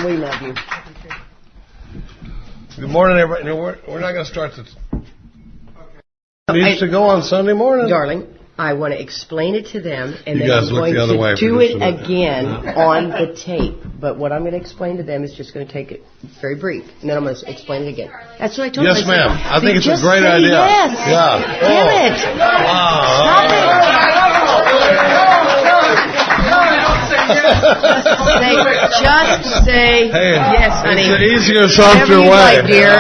We love you. Good morning, everybody. No, we're not going to start this. It needs to go on Sunday morning. Darling, I want to explain it to them, and you then guys I'm look going the other way to do it again on the tape. But what I'm going to explain to them is just going to take it very brief, and then I'm going to explain it again. That's what I told them. Yes, ma'am. I think it's a just great say idea. Yes. Yeah. Damn it. Stop it. Just say yes, honey. It's an easier, softer way. Like, dear.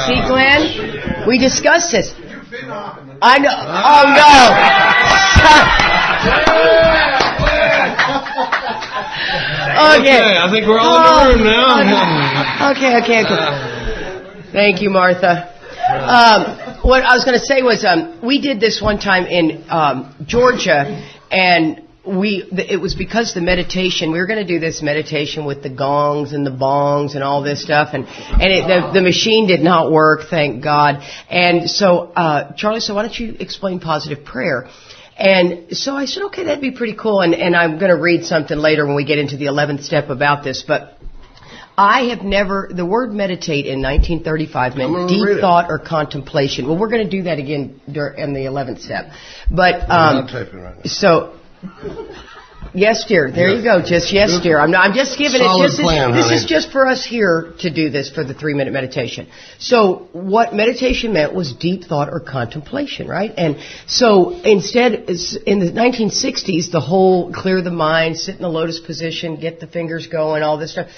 See, Glenn? We discussed this. I know. Oh, no. Okay. I think we're all in the room now. Okay. Thank you, Martha. What I was going to say was we did this one time in Georgia, and it was because the meditation, we were going to do this meditation with the gongs and the bongs and all this stuff, and the machine did not work, thank God. And so Charlie said, why don't you explain positive prayer? And so I said, okay, that'd be pretty cool, and I'm going to read something later when we get into the 11th step about this, but I have never, the word meditate in 1935 meant deep thought or contemplation. Well, we're going to do that again in the 11th step. But, I'm typing right now. So, yes, dear. There you go. Just yes, dear. I'm just giving Solid it. Plan, this honey. is just for us here to do this for the 3-minute meditation. So what meditation meant was deep thought or contemplation, right? And so instead, in the 1960s, the whole clear the mind, sit in the lotus position, get the fingers going, all this stuff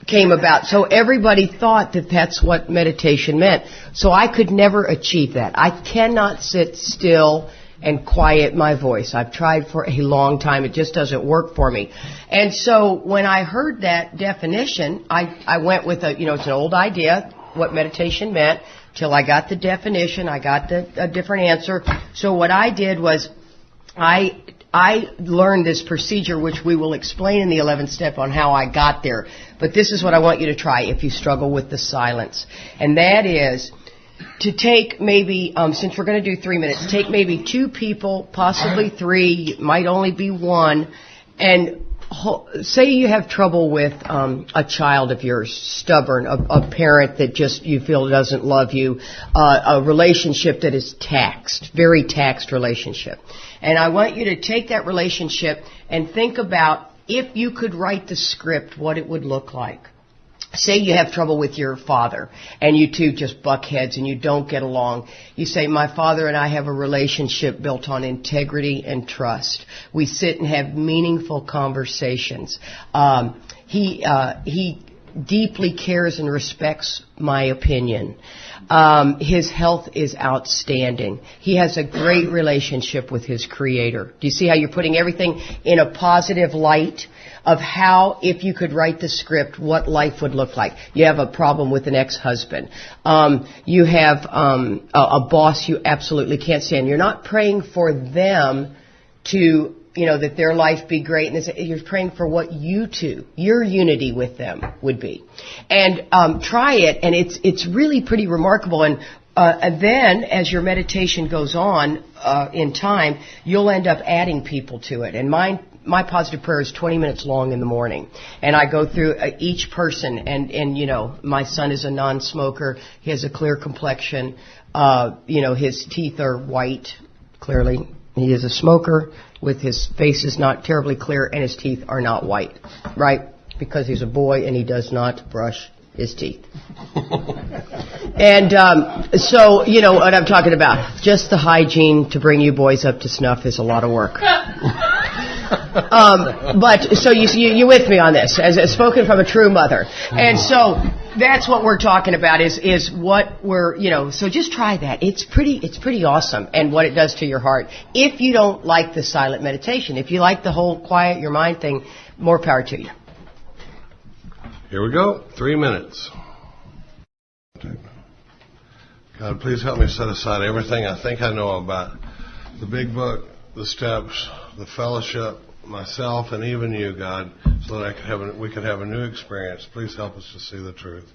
came about. So everybody thought that that's what meditation meant. So I could never achieve that. I cannot sit still and quiet my voice. I've tried for a long time. It just doesn't work for me. And so when I heard that definition, I went with it's an old idea, what meditation meant, till I got the definition. I got a different answer. So what I did was I learned this procedure, which we will explain in the 11th step on how I got there. But this is what I want you to try if you struggle with the silence. And that is to take maybe, since we're going to do 3 minutes, take maybe 2 people, possibly 3, might only be 1, and say you have trouble with a child of yours, stubborn, a parent that just you feel doesn't love you, a relationship that is taxed, very taxed relationship. And I want you to take that relationship and think about if you could write the script, what it would look like. Say you have trouble with your father, and you two just buck heads and you don't get along. You say, my father and I have a relationship built on integrity and trust. We sit and have meaningful conversations. He deeply cares and respects my opinion. His health is outstanding. He has a great relationship with his Creator. Do you see how you're putting everything in a positive light of how, if you could write the script, what life would look like? You have a problem with an ex-husband. You have a boss you absolutely can't stand. You're not praying for them to, that their life be great. And you're praying for what your unity with them would be. And try it, and it's really pretty remarkable. And then, as your meditation goes on in time, you'll end up adding people to it. And my positive prayer is 20 minutes long in the morning. And I go through each person, and my son is a non-smoker. He has a clear complexion. His teeth are white, clearly. He is a smoker with his face is not terribly clear, and his teeth are not white, right? Because he's a boy and he does not brush his teeth. And so, you know what I'm talking about. Just the hygiene to bring you boys up to snuff is a lot of work. But so you with me on this, as spoken from a true mother. And so that's what we're talking about is what we're, so just try that. It's pretty awesome, and what it does to your heart. If you don't like the silent meditation, if you like the whole quiet your mind thing, more power to you. Here we go. 3 minutes. God, please help me set aside everything I think I know about the big book, the steps, the fellowship, myself, and even you, God, so that we could have a new experience. Please help us to see the truth.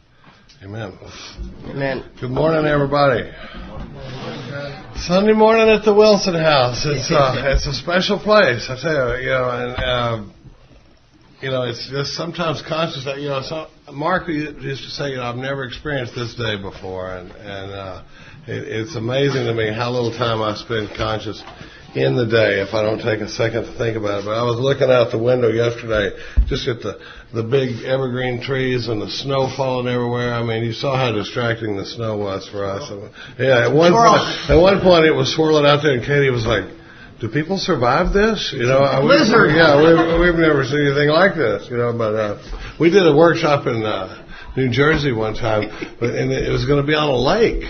Amen. Amen. Good morning, everybody. Sunday morning at the Wilson House. It's a special place, I tell you. And it's just sometimes conscious that, Mark used to say, I've never experienced this day before, and it's amazing to me how little time I spend conscious in the day if I don't take a second to think about it. But I was looking out the window yesterday, just at the big evergreen trees and the snow falling everywhere. I mean, you saw how distracting the snow was for us. Yeah, at one point it was swirling out there, and Katie was like, do people survive this? Blizzard. We've never seen anything like this. But we did a workshop in New Jersey one time, and it was going to be on a lake.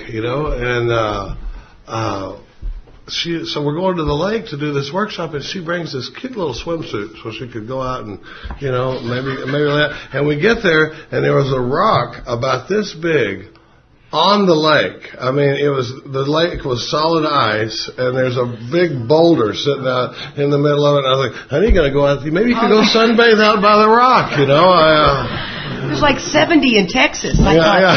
So we're going to the lake to do this workshop, and she brings this cute little swimsuit so she could go out and maybe. And we get there, and there was a rock about this big on the lake. I mean, the lake was solid ice, and there's a big boulder sitting out in the middle of it. And I was like, honey, you got to go out. Maybe you could go sunbathe out by the rock, It was like 70 in Texas. Wow.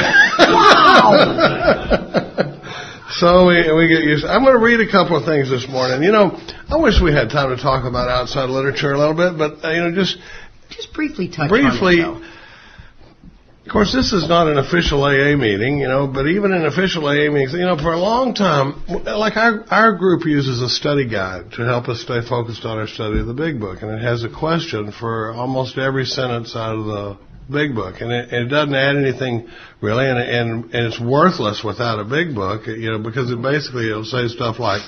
So we get used. I'm going to read a couple of things this morning. I wish we had time to talk about outside literature a little bit, but just briefly touch on it. Of course, this is not an official AA meeting, but even in official AA meetings, for a long time, like our group uses a study guide to help us stay focused on our study of the Big Book, and it has a question for almost every sentence out of the Big Book, and it doesn't add anything really, and it's worthless without a Big Book, because it'll say stuff like,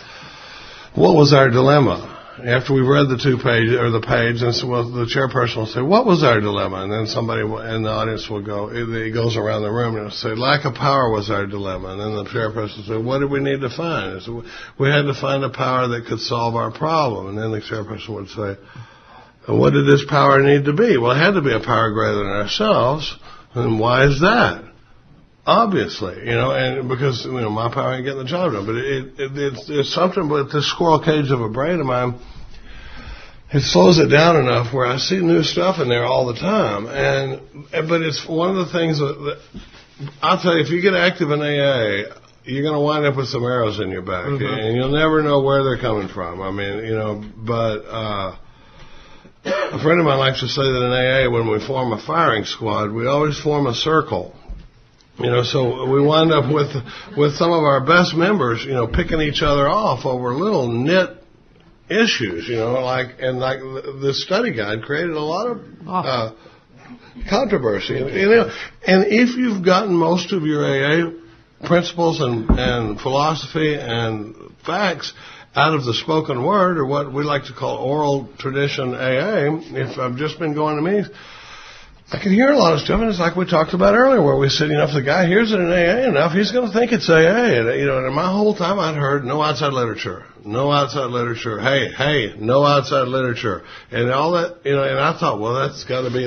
what was our dilemma? After we've read the page, and so the chairperson will say, what was our dilemma? And then somebody in the audience will go, it goes around the room and it'll say, lack of power was our dilemma. And then the chairperson will say, what did we need to find? And so we had to find a power that could solve our problem. And then the chairperson would say, what did this power need to be? Well, it had to be a power greater than ourselves. And why is that? Obviously, and because, my power ain't getting the job done. But it's something with this squirrel cage of a brain of mine, it slows it down enough where I see new stuff in there all the time. But it's one of the things that I'll tell you, if you get active in AA, you're going to wind up with some arrows in your back. Mm-hmm. And you'll never know where they're coming from. I mean, but a friend of mine likes to say that in AA, when we form a firing squad, we always form a circle. So we wind up with some of our best members, picking each other off over little nit issues, like the study guide created a lot of controversy, and if you've gotten most of your AA principles and philosophy and facts out of the spoken word, or what we like to call oral tradition AA, if I've just been going to meetings, I can hear a lot of stuff, and it's like we talked about earlier, where we said, if the guy hears it in AA enough, he's going to think it's AA. And my whole time I'd heard no outside literature, hey, no outside literature, and all that, and I thought, well, that's got to be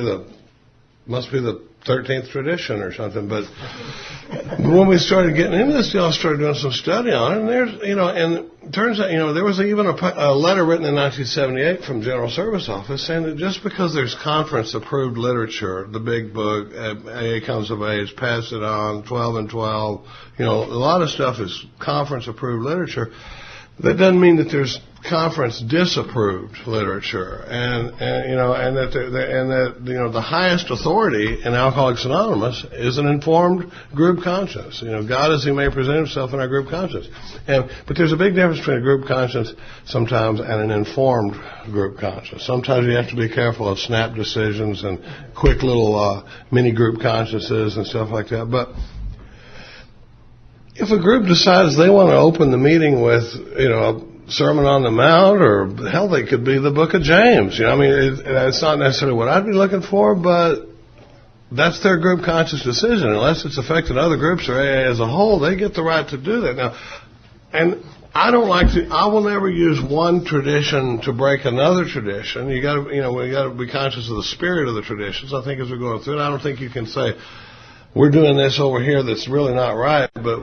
must be the 13th tradition or something. But when we started getting into this deal, I started doing some study on it, and and it turns out, there was even a letter written in 1978 from General Service Office saying that just because there's conference-approved literature, the Big Book, AA Comes of Age, Pass It On, 12 and 12, a lot of stuff is conference-approved literature. That doesn't mean that there's conference disapproved literature, and that the highest authority in Alcoholics Anonymous is an informed group conscience. God as He may present Himself in our group conscience, but there's a big difference between a group conscience sometimes and an informed group conscience. Sometimes you have to be careful of snap decisions and quick little mini group consciences and stuff like that, but if a group decides they want to open the meeting with, a Sermon on the Mount, or hell, they could be the Book of James. It's not necessarily what I'd be looking for, but that's their group conscious decision. Unless it's affected other groups or AA as a whole, they get the right to do that. Now, and I will never use one tradition to break another tradition. We got to be conscious of the spirit of the traditions. I think as we're going through it, I don't think you can say, we're doing this over here that's really not right, but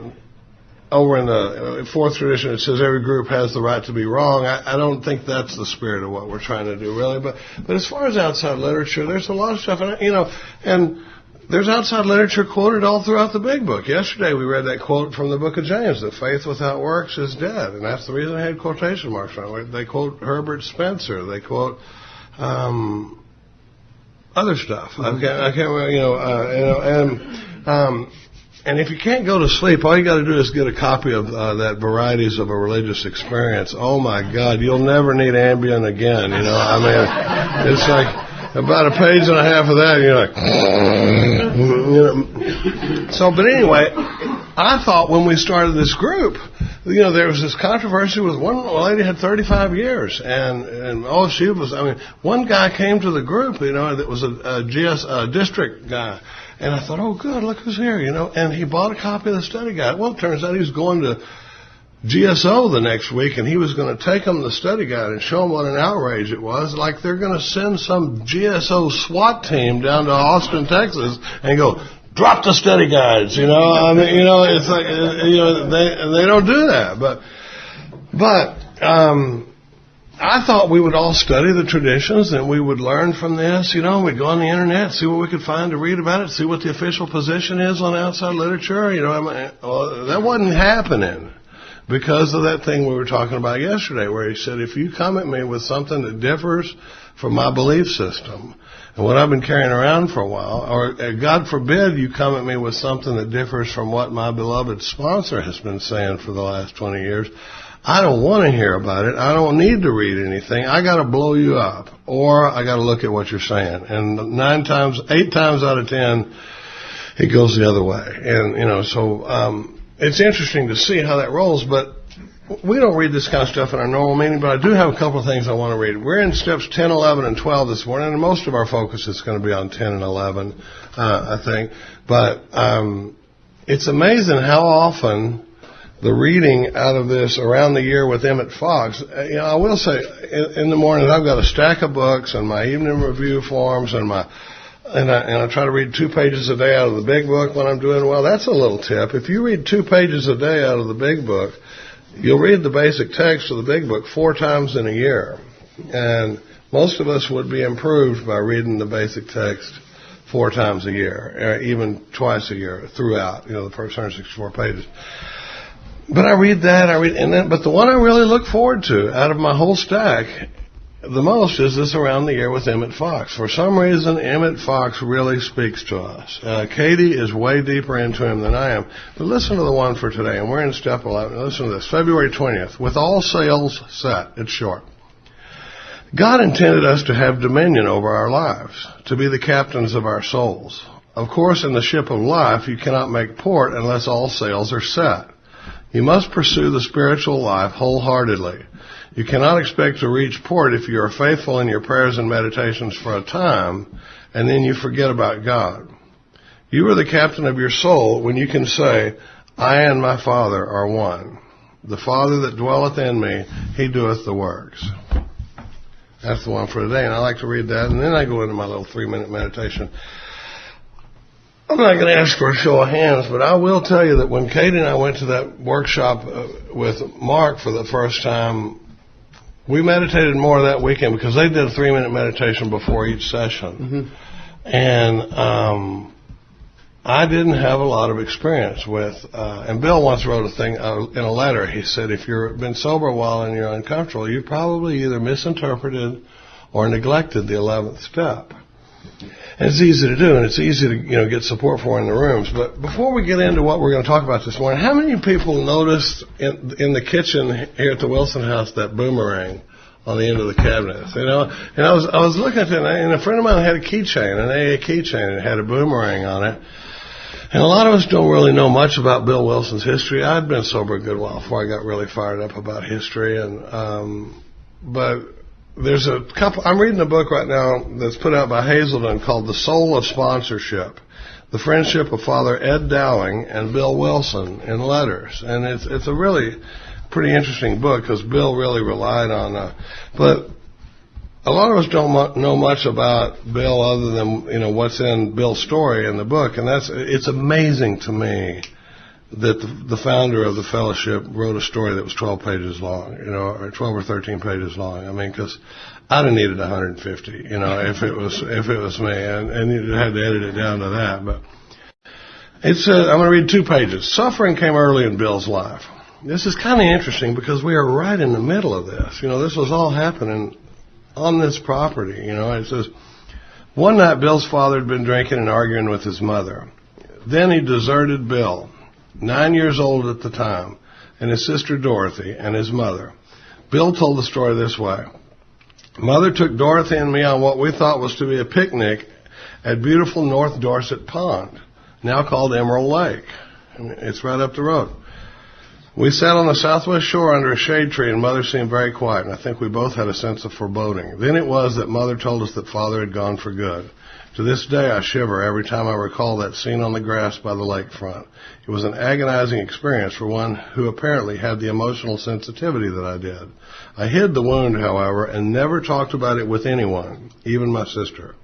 over in the fourth tradition it says every group has the right to be wrong. I don't think that's the spirit of what we're trying to do, really. But as far as outside literature, there's a lot of stuff, and there's outside literature quoted all throughout the Big Book. Yesterday we read that quote from the Book of James, that faith without works is dead, and that's the reason I had quotation marks on it. They quote Herbert Spencer. They quote other stuff. I can't and if you can't go to sleep, all you got to do is get a copy of that Varieties of a Religious Experience. Oh my God, you'll never need Ambien again. I mean, it's like about a page and a half of that, and you're like, So, but anyway, I thought when we started this group, there was this controversy with one lady had 35 years, and she was. I mean, one guy came to the group, that was a district guy. And I thought, oh, good, look who's here, And he bought a copy of the study guide. Well, it turns out he was going to GSO the next week, and he was going to take them the study guide and show them what an outrage it was. Like they're going to send some GSO SWAT team down to Austin, Texas, and go, drop the study guides, I mean, it's like, they don't do that. But I thought we would all study the traditions and we would learn from this, we'd go on the internet, see what we could find to read about it, see what the official position is on outside literature, well, that wasn't happening because of that thing we were talking about yesterday where he said, if you come at me with something that differs from my belief system and what I've been carrying around for a while, or God forbid you come at me with something that differs from what my beloved sponsor has been saying for the last 20 years, I don't want to hear about it. I don't need to read anything. I got to blow you up, or I got to look at what you're saying. And 8 times out of 10, it goes the other way. And so it's interesting to see how that rolls. But we don't read this kind of stuff in our normal meeting. But I do have a couple of things I want to read. We're in steps 10, 11, and 12 this morning, and most of our focus is going to be on 10 and 11, I think. But it's amazing how often the reading out of this around the year with Emmett Fox, I will say, in the morning I've got a stack of books and my evening review forms and I try to read 2 pages a day out of the big book when I'm doing well. That's a little tip. If you read 2 pages a day out of the big book, you'll read the basic text of the big book 4 times in a year. And most of us would be improved by reading the basic text 4 times a year, even twice a year throughout, the first 164 pages. But I read that, but the one I really look forward to out of my whole stack the most is this around the year with Emmett Fox. For some reason, Emmett Fox really speaks to us. Katie is way deeper into him than I am. But listen to the one for today, and we're in step 11. Listen to this. February 20th. With all sails set. It's short. God intended us to have dominion over our lives, to be the captains of our souls. Of course, in the ship of life, you cannot make port unless all sails are set. You must pursue the spiritual life wholeheartedly. You cannot expect to reach port if you are faithful in your prayers and meditations for a time, and then you forget about God. You are the captain of your soul when you can say, I and my Father are one. The Father that dwelleth in me, he doeth the works. That's the one for today, and I like to read that, and then I go into my little 3-minute meditation. I'm not going to ask for a show of hands, but I will tell you that when Katie and I went to that workshop with Mark for the first time, we meditated more that weekend because they did a 3-minute meditation before each session. Mm-hmm. And I didn't have a lot of experience with, and Bill once wrote a thing in a letter. He said, if you've been sober a while and you're uncomfortable, you probably either misinterpreted or neglected the 11th step. And it's easy to do, and it's easy to get support for in the rooms. But before we get into what we're going to talk about this morning, how many people noticed in the kitchen here at the Wilson house that boomerang on the end of the cabinets? And I was looking at it, and a friend of mine had a keychain, an AA keychain, and it had a boomerang on it. And a lot of us don't really know much about Bill Wilson's history. I'd been sober a good while before I got really fired up about history, but there's a couple. I'm reading a book right now that's put out by Hazelden called The Soul of Sponsorship, the friendship of Father Ed Dowling and Bill Wilson in letters. And it's a really pretty interesting book because Bill really relied on but a lot of us don't know much about Bill other than what's in Bill's story in the book, and it's amazing to me that the founder of the fellowship wrote a story that was 12 pages long, or 12 or 13 pages long. I mean, because I'd have needed 150, if it was me, and you had to edit it down to that. But it says, I'm going to read 2 pages. Suffering came early in Bill's life. This is kind of interesting because we are right in the middle of this. This was all happening on this property. It says, One night, Bill's father had been drinking and arguing with his mother. Then he deserted Bill, 9 years old at the time, and his sister Dorothy, and his mother. Bill told the story this way. Mother took Dorothy and me on what we thought was to be a picnic at beautiful North Dorset Pond, now called Emerald Lake. It's right up the road. We sat on the southwest shore under a shade tree, and Mother seemed very quiet, and I think we both had a sense of foreboding. Then it was that Mother told us that Father had gone for good. To this day, I shiver every time I recall that scene on the grass by the lakefront. It was an agonizing experience for one who apparently had the emotional sensitivity that I did. I hid the wound, however, and never talked about it with anyone, even my sister.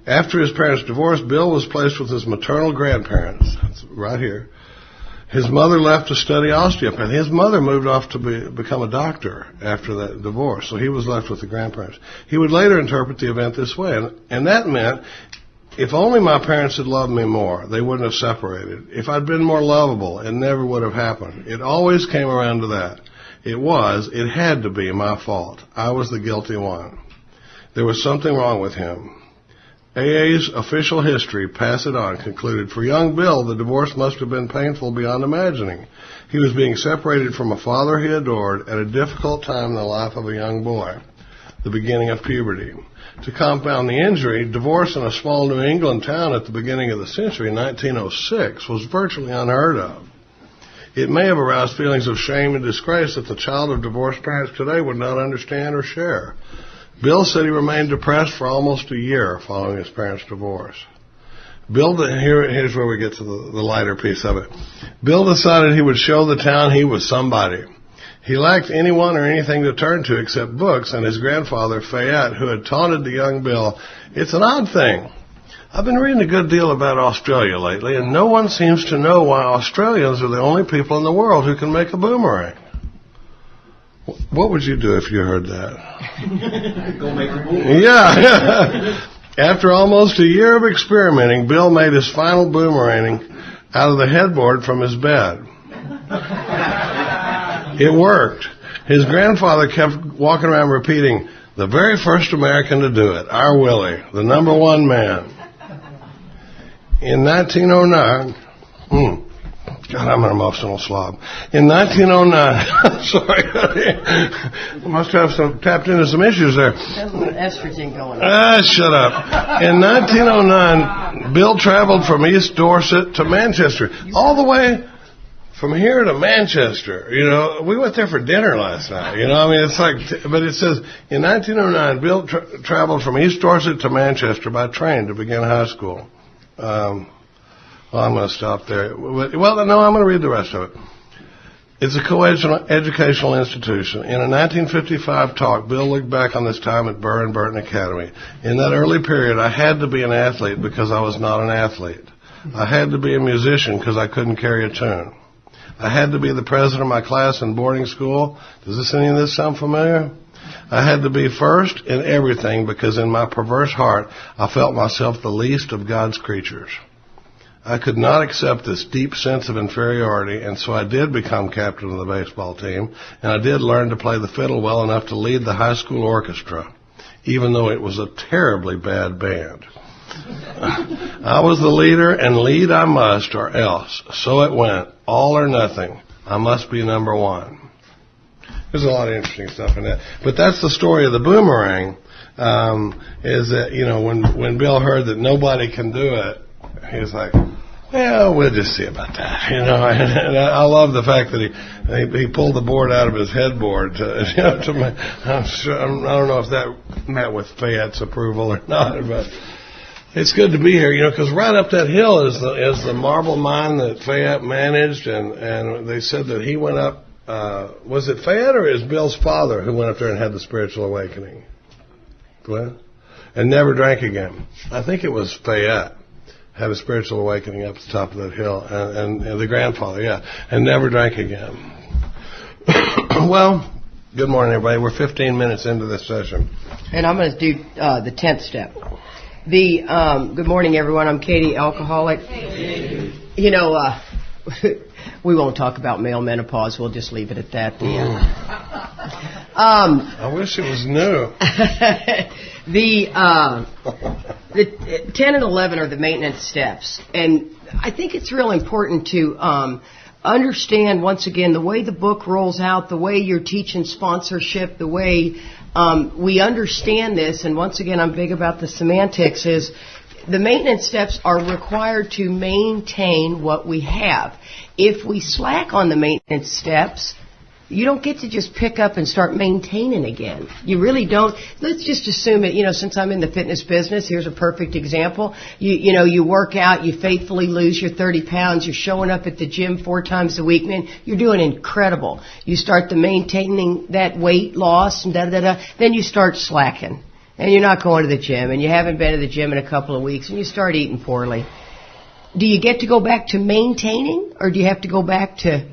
After his parents' divorce, Bill was placed with his maternal grandparents. That's right here. His mother left to study osteopathy. His mother moved off to become a doctor after that divorce, so he was left with the grandparents. He would later interpret the event this way, and that meant if only my parents had loved me more, they wouldn't have separated. If I'd been more lovable, it never would have happened. It always came around to that. It had to be my fault. I was the guilty one. There was something wrong with him. AA's official history, Pass It On, concluded, for young Bill, the divorce must have been painful beyond imagining. He was being separated from a father he adored at a difficult time in the life of a young boy, the beginning of puberty. To compound the injury, divorce in a small New England town at the beginning of the century, 1906, was virtually unheard of. It may have aroused feelings of shame and disgrace that the child of divorced parents today would not understand or share. Bill said he remained depressed for almost a year following his parents' divorce. Here's where we get to the lighter piece of it. Bill decided he would show the town he was somebody. He lacked anyone or anything to turn to except books, and his grandfather, Fayette, who had taunted the young Bill, "It's an odd thing. I've been reading a good deal about Australia lately, and no one seems to know why Australians are the only people in the world who can make a boomerang." What would you do if you heard that? Go make a boomerang. Yeah. After almost a year of experimenting, Bill made his final boomerang out of the headboard from his bed. It worked. His grandfather kept walking around repeating, "The very first American to do it, our Willie, the number one man." In 1909, God, I'm an emotional slob. In 1909, sorry, I must have tapped into some issues there. Estrogen going on. Shut up. In 1909, Bill traveled from East Dorset to Manchester, all the way from here to Manchester. You know, we went there for dinner last night. You know, I mean, it's like, but it says in 1909, Bill traveled from East Dorset to Manchester by train to begin high school. Well, I'm going to stop there. Well, no, I'm going to read the rest of it. It's a co-educational institution. In a 1955 talk, Bill looked back on this time at Burr and Burton Academy. In that early period, I had to be an athlete because I was not an athlete. I had to be a musician because I couldn't carry a tune. I had to be the president of my class in boarding school. Does any of this sound familiar? I had to be first in everything because in my perverse heart, I felt myself the least of God's creatures. I could not accept this deep sense of inferiority, and so I did become captain of the baseball team, and I did learn to play the fiddle well enough to lead the high school orchestra, even though it was a terribly bad band. I was the leader, and lead I must, or else. So it went, all or nothing. I must be number one. There's a lot of interesting stuff in that. But that's the story of the boomerang, is that, you know, when Bill heard that nobody can do it, he was like, well, we'll just see about that, you know. And I love the fact that he pulled the board out of his headboard. I don't know if that met with Fayette's approval or not, but it's good to be here, you know, because right up that hill is the marble mine that Fayette managed, and they said that he went up. Was it Fayette or is Bill's father who went up there and had the spiritual awakening? Glenn? And never drank again. I think it was Fayette. Had a spiritual awakening up at the top of that hill, and the grandfather, yeah, and never drank again. Well, good morning, everybody. We're 15 minutes into this session. And I'm going to do the 10th step. Good morning, everyone. I'm Katie, alcoholic. You know, we won't talk about male menopause. We'll just leave it at that. I wish it was new. The 10 and 11 are the maintenance steps, and I think it's real important to understand, once again, the way the book rolls out, the way you're teaching sponsorship, the way we understand this, and once again, I'm big about the semantics, is the maintenance steps are required to maintain what we have. If we slack on the maintenance steps, you don't get to just pick up and start maintaining again. You really don't. Let's just assume it, since I'm in the fitness business, here's a perfect example. You work out, you faithfully lose your 30 pounds, you're showing up at the gym 4 times a week, man, you're doing incredible. You start to maintaining that weight loss and then you start slacking. And you're not going to the gym, and you haven't been to the gym in a couple of weeks, and you start eating poorly. Do you get to go back to maintaining, or do you have to go back to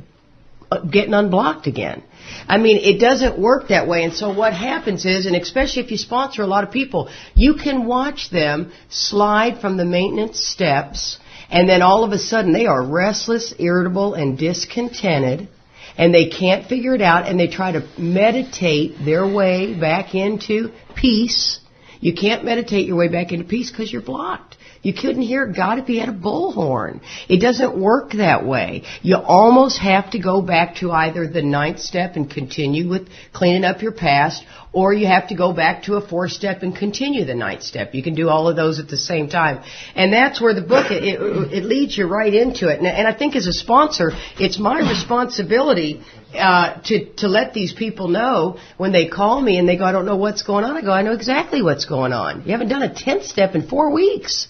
getting unblocked again? I mean, it doesn't work that way. And so what happens is, and especially if you sponsor a lot of people, you can watch them slide from the maintenance steps, and then all of a sudden they are restless, irritable, and discontented, and they can't figure it out, and they try to meditate their way back into peace. You can't meditate your way back into peace because you're blocked. You couldn't hear God if he had a bullhorn. It doesn't work that way. You almost have to go back to either the 9th step and continue with cleaning up your past, or you have to go back to a 4th step and continue the 9th step. You can do all of those at the same time. And that's where the book, it leads you right into it. And I think as a sponsor, it's my responsibility to let these people know when they call me and they go, I don't know what's going on. I go, I know exactly what's going on. You haven't done a 10th step in 4 weeks.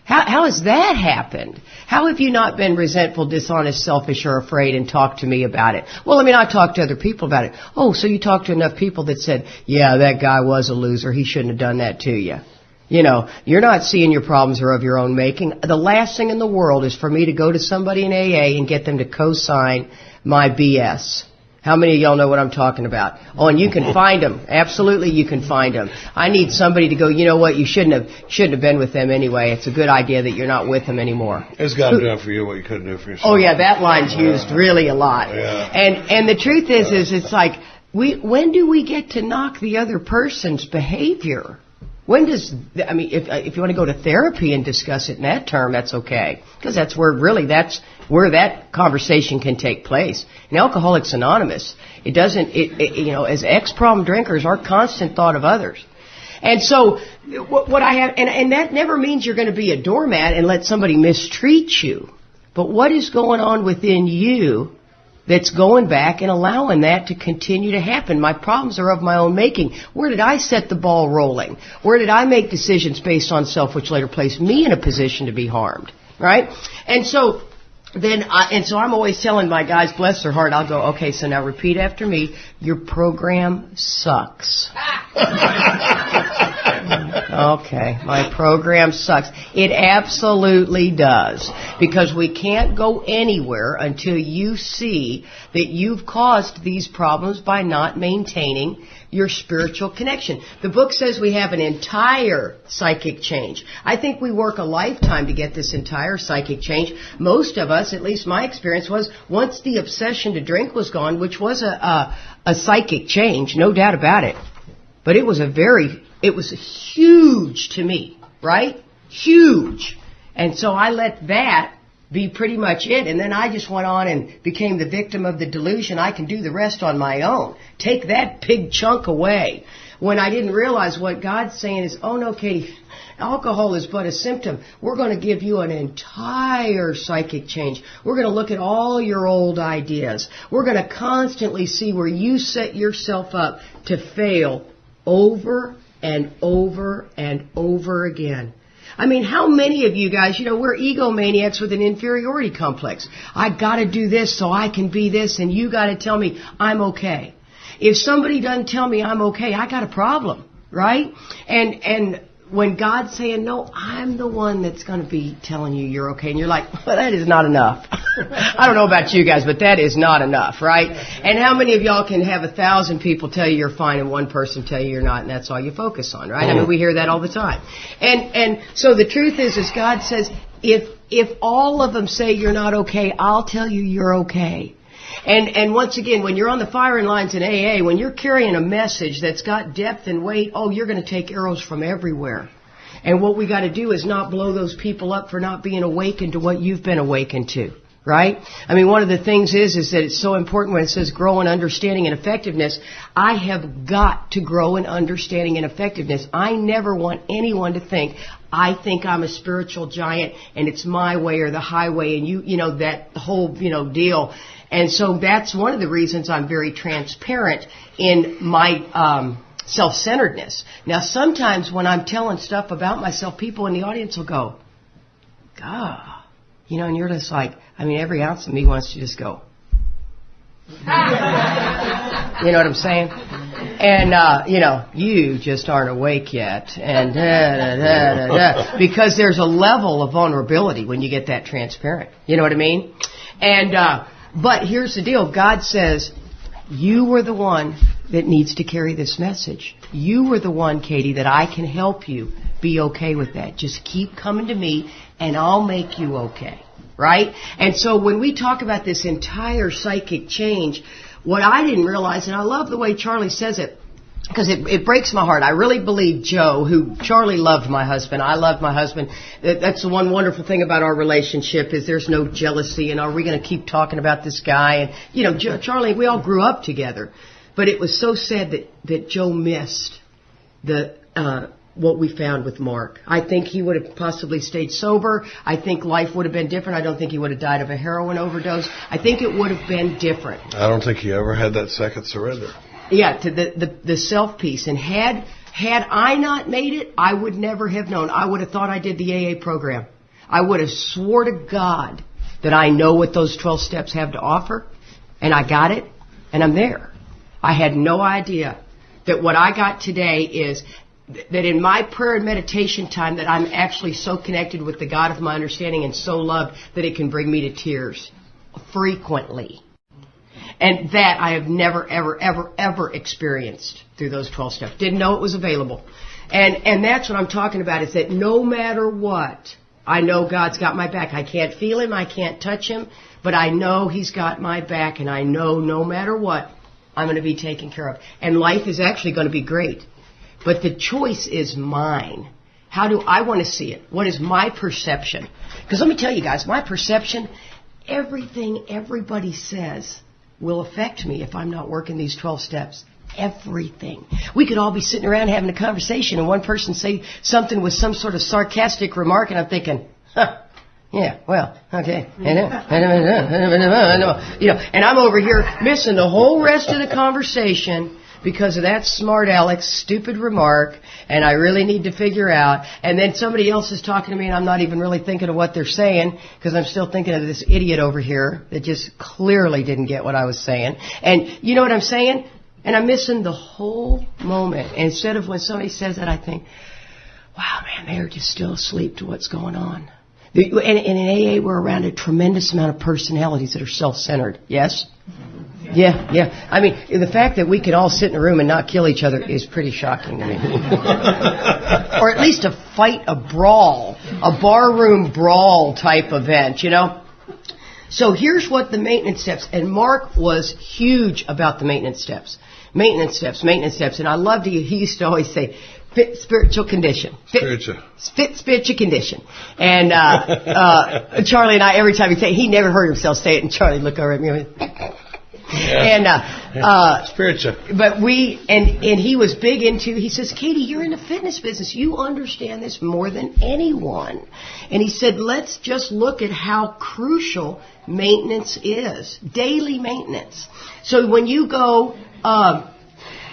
How has that happened? How have you not been resentful, dishonest, selfish, or afraid and talked to me about it? Well, I talked to other people about it. Oh, so you talked to enough people that said, yeah, that guy was a loser. He shouldn't have done that to you. You're not seeing your problems are of your own making. The last thing in the world is for me to go to somebody in AA and get them to co-sign my BS. How many of y'all know what I'm talking about? Oh, and you can find them. Absolutely, you can find them. I need somebody to go, you know what, you shouldn't have been with them anyway. It's a good idea that you're not with them anymore. It's God doing for you what you couldn't do for yourself. Oh, yeah, that line's used really a lot. Yeah. And the truth is it's like, when do we get to knock the other person's behavior? If you want to go to therapy and discuss it in that term, that's okay. Because that's where that conversation can take place. In Alcoholics Anonymous, as ex-problem drinkers, our constant thought of others. And so, what I have, and that never means you're going to be a doormat and let somebody mistreat you. But what is going on within you that's going back and allowing that to continue to happen? My problems are of my own making. Where did I set the ball rolling? Where did I make decisions based on self which later placed me in a position to be harmed? Right? And so I'm always telling my guys, bless their heart, I'll go, okay, so now repeat after me. Your program sucks. Okay, my program sucks. It absolutely does. Because we can't go anywhere until you see that you've caused these problems by not maintaining your spiritual connection. The book says we have an entire psychic change. I think we work a lifetime to get this entire psychic change. Most of us, at least my experience was, once the obsession to drink was gone, which was a psychic change, no doubt about it. But it was huge to me, right? Huge. And so I let that be pretty much it. And then I just went on and became the victim of the delusion. I can do the rest on my own. Take that big chunk away. When I didn't realize what God's saying is, oh no, Katie, alcohol is but a symptom. We're going to give you an entire psychic change. We're going to look at all your old ideas. We're going to constantly see where you set yourself up to fail over and over and over again. I mean, how many of you guys, we're egomaniacs with an inferiority complex. I got to do this so I can be this, and you got to tell me I'm okay. If somebody doesn't tell me I'm okay, I got a problem, right? And when God's saying, no, I'm the one that's going to be telling you you're okay, and you're like, well, that is not enough. I don't know about you guys, but that is not enough, right? And how many of y'all can have 1,000 people tell you you're fine and one person tell you you're not, and that's all you focus on, right? I mean, we hear that all the time. And so the truth is God says, if all of them say you're not okay, I'll tell you you're okay. And once again, when you're on the firing lines in AA, when you're carrying a message that's got depth and weight, you're going to take arrows from everywhere. And what we got to do is not blow those people up for not being awakened to what you've been awakened to. Right? I mean, one of the things is that it's so important when it says grow in understanding and effectiveness. I have got to grow in understanding and effectiveness. I never want anyone to think I'm a spiritual giant and it's my way or the highway and you know, that whole, deal. And so that's one of the reasons I'm very transparent in my, self-centeredness. Now, sometimes when I'm telling stuff about myself, people in the audience will go, God. And you're just like, every ounce of me wants to just go. You know what I'm saying? And, you just aren't awake yet. And because there's a level of vulnerability when you get that transparent. You know what I mean? And, but here's the deal. God says, you were the one that needs to carry this message. You were the one, Katie, that I can help you be okay with that. Just keep coming to me and I'll make you okay. Right? And so when we talk about this entire psychic change, what I didn't realize, and I love the way Charlie says it, because it breaks my heart. I really believe Joe, Charlie loved my husband. I loved my husband. That's the one wonderful thing about our relationship is there's no jealousy and are we going to keep talking about this guy? And, Charlie, we all grew up together. But it was so sad that Joe missed what we found with Mark. I think he would have possibly stayed sober. I think life would have been different. I don't think he would have died of a heroin overdose. I think it would have been different. I don't think he ever had that second surrender. Yeah, to the self piece. And had I not made it, I would never have known. I would have thought I did the AA program. I would have swore to God that I know what those 12 steps have to offer, and I got it, and I'm there. I had no idea that what I got today is that in my prayer and meditation time that I'm actually so connected with the God of my understanding and so loved that it can bring me to tears frequently. And that I have never, ever, ever, ever experienced through those 12 steps. Didn't know it was available. And that's what I'm talking about is that no matter what, I know God's got my back. I can't feel Him. I can't touch Him. But I know He's got my back. And I know no matter what, I'm going to be taken care of. And life is actually going to be great. But the choice is mine. How do I want to see it? What is my perception? Because let me tell you guys, my perception, everything everybody says will affect me if I'm not working these 12 steps. Everything. We could all be sitting around having a conversation and one person say something with some sort of sarcastic remark and I'm thinking, yeah, well, okay. And I'm over here missing the whole rest of the conversation because of that smart Alex stupid remark, and I really need to figure out. And then somebody else is talking to me, and I'm not even really thinking of what they're saying because I'm still thinking of this idiot over here that just clearly didn't get what I was saying. And you know what I'm saying? And I'm missing the whole moment. And instead of when somebody says that, I think, wow, man, they're just still asleep to what's going on. And in AA, we're around a tremendous amount of personalities that are self-centered. Yes? Yeah. I mean, the fact that we can all sit in a room and not kill each other is pretty shocking to me. Or at least a fight, a brawl, a barroom brawl type event, you know? So here's what the maintenance steps, and Mark was huge about the maintenance steps. Maintenance steps. And I loved he used to always say, fit spiritual condition. Fit spiritual condition. And Charlie and I, every time he'd say, he never heard himself say it, and Charlie look over at me and spiritual. But and he was big into, he says, Katie, you're in the fitness business. You understand this more than anyone. And he said, let's just look at how crucial maintenance is. Daily maintenance. So when you go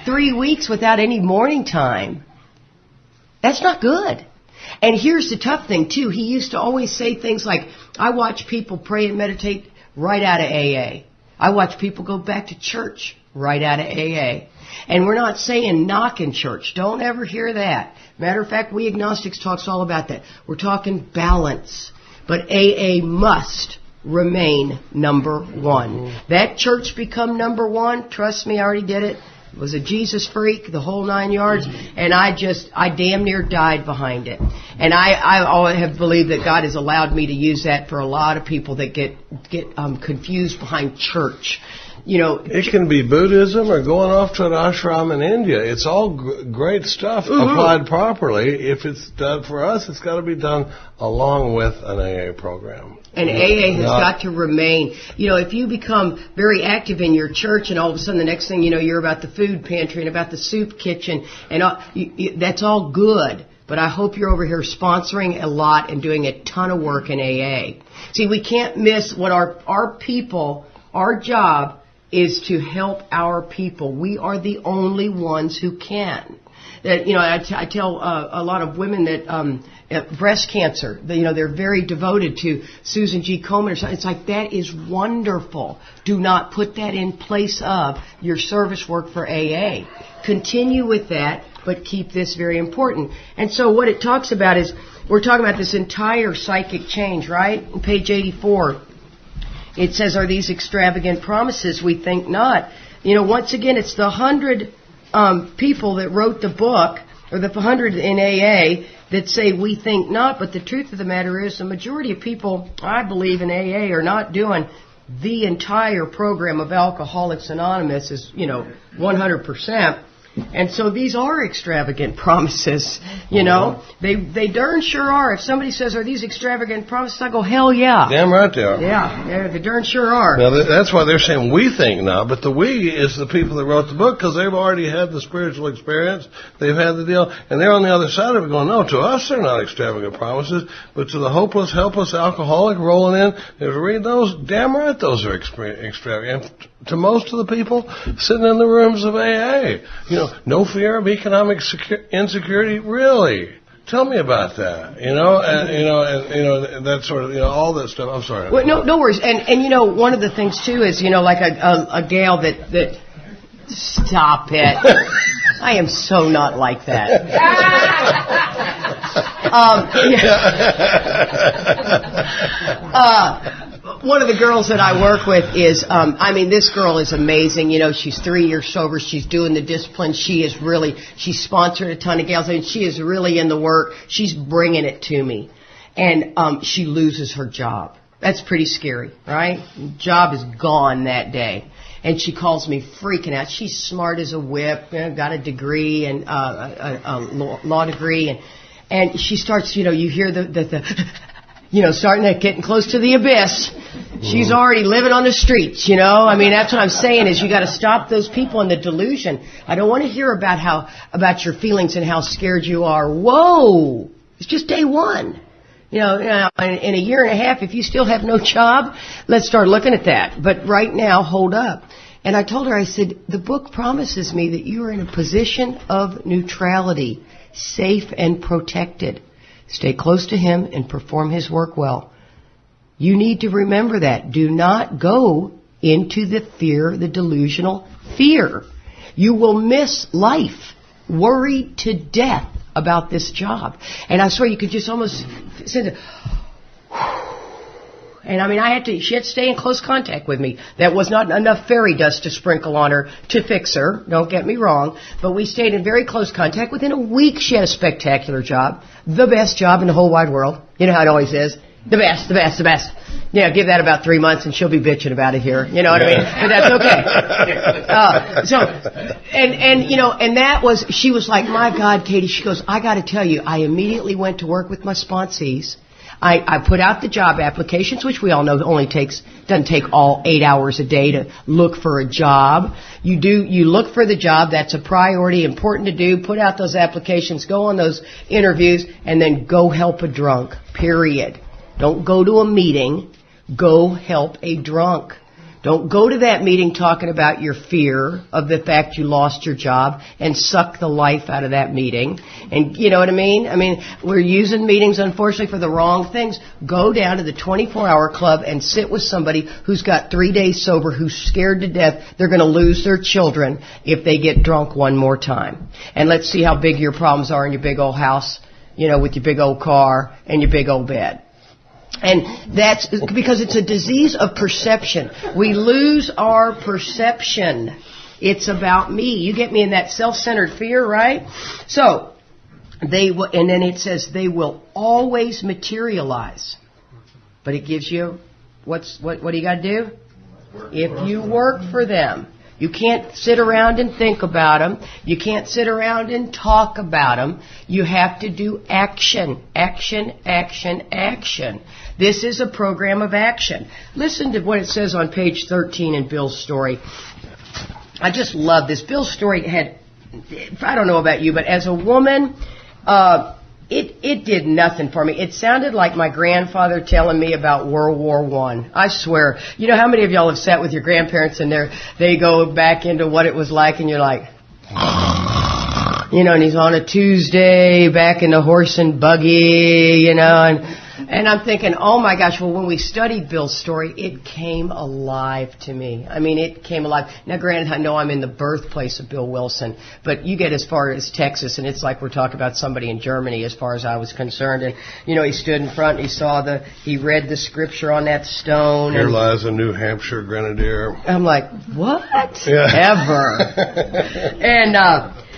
3 weeks without any morning time, that's not good. And here's the tough thing, too. He used to always say things like, I watch people pray and meditate right out of AA. I watch people go back to church right out of AA. And we're not saying knock in church. Don't ever hear that. Matter of fact, We Agnostics talks all about that. We're talking balance. But AA must remain number one. That church become number one, trust me, I already did it. was a Jesus freak, the whole 9 yards, and I damn near died behind it. And I always have believed that God has allowed me to use that for a lot of people that get confused behind church. You know, it can be Buddhism or going off to an ashram in India. It's all great stuff applied properly. If it's done for us, it's got to be done along with an AA program. And AA has got to remain. You know, if you become very active in your church and all of a sudden the next thing you know, you're about the food pantry and about the soup kitchen, and that's all good. But I hope you're over here sponsoring a lot and doing a ton of work in AA. See, we can't miss what our people, our job is to help our people. We are the only ones who can. That, you know, I tell a lot of women that breast cancer, they're very devoted to Susan G. Komen or something. It's like, that is wonderful. Do not put that in place of your service work for AA. Continue with that, but keep this very important. And so what it talks about is, we're talking about this entire psychic change, right? On page 84. It says, are these extravagant promises? We think not. You know, once again, it's the 100 people that wrote the book, or the 100 in AA, that say we think not. But the truth of the matter is, the majority of people, I believe, in AA are not doing the entire program of Alcoholics Anonymous is, 100%. And so these are extravagant promises, They darn sure are. If somebody says, are these extravagant promises, I go, hell yeah. Damn right they are. Yeah, they darn sure are. Now, that's why they're saying we think now, but the we is the people that wrote the book, because they've already had the spiritual experience, they've had the deal, and they're on the other side of it going, no, to us they're not extravagant promises, but to the hopeless, helpless alcoholic rolling in, if you read those, damn right those are extravagant. And to most of the people sitting in the rooms of AA, no fear of economic insecurity, really. Tell me about that, and that sort of, all that stuff. I'm sorry. Well, no worries. And one of the things too is, like a gal that stop it. I am so not like that. One of the girls that I work with is, this girl is amazing. She's 3 years sober. She's doing the discipline. She's sponsored a ton of gals. She is really in the work. She's bringing it to me. And she loses her job. That's pretty scary, right? Job is gone that day. And she calls me freaking out. She's smart as a whip, got a degree and a law degree. And she starts, you hear the starting to getting close to the abyss. She's already living on the streets, that's what I'm saying is you got to stop those people in the delusion. I don't want to hear about your feelings and how scared you are. Whoa! It's just day one. In a year and a half, if you still have no job, let's start looking at that. But right now, hold up. And I told her, I said, the book promises me that you are in a position of neutrality, safe and protected. Stay close to him and perform his work well. You need to remember that. Do not go into the delusional fear. You will miss life, worried to death about this job. And I swear you could just almost say that. And she had to stay in close contact with me. That was not enough fairy dust to sprinkle on her to fix her. Don't get me wrong. But we stayed in very close contact. Within a week, she had a spectacular job. The best job in the whole wide world. You know how it always is. The best. Yeah, give that about 3 months and she'll be bitching about it here. You know what I mean? But that's okay. She was like, my God, Katie, she goes, I got to tell you, I immediately went to work with my sponsees. I put out the job applications, which we all know doesn't take all 8 hours a day to look for a job. You look for the job. That's a priority, important to do. Put out those applications, go on those interviews, and then go help a drunk, period. Don't go to a meeting. Go help a drunk. Don't go to that meeting talking about your fear of the fact you lost your job and suck the life out of that meeting. And you know what I mean? We're using meetings, unfortunately, for the wrong things. Go down to the 24-hour club and sit with somebody who's got 3 days sober, who's scared to death they're going to lose their children if they get drunk one more time. And let's see how big your problems are in your big old house, with your big old car and your big old bed. And that's because it's a disease of perception. We lose our perception. It's about me. You get me in that self-centered fear, right? So, and then it says they will always materialize. But it gives you, what do you got to do? If you work for them. You can't sit around and think about them. You can't sit around and talk about them. You have to do action, action, action, action. This is a program of action. Listen to what it says on page 13 in Bill's story. I just love this. Bill's story had, I don't know about you, but as a woman, it did nothing for me. It sounded like my grandfather telling me about World War I. I swear. You know how many of y'all have sat with your grandparents and they go back into what it was like and you're like, and he's on a Tuesday back in the horse and buggy, and I'm thinking, oh my gosh, well, when we studied Bill's story, it came alive to me. I mean, it came alive. Now, granted, I know I'm in the birthplace of Bill Wilson, but you get as far as Texas, and it's like we're talking about somebody in Germany as far as I was concerned. And, he stood in front, and he read the scripture on that stone. Here lies a New Hampshire grenadier. I'm like, what? Yeah. Ever? And,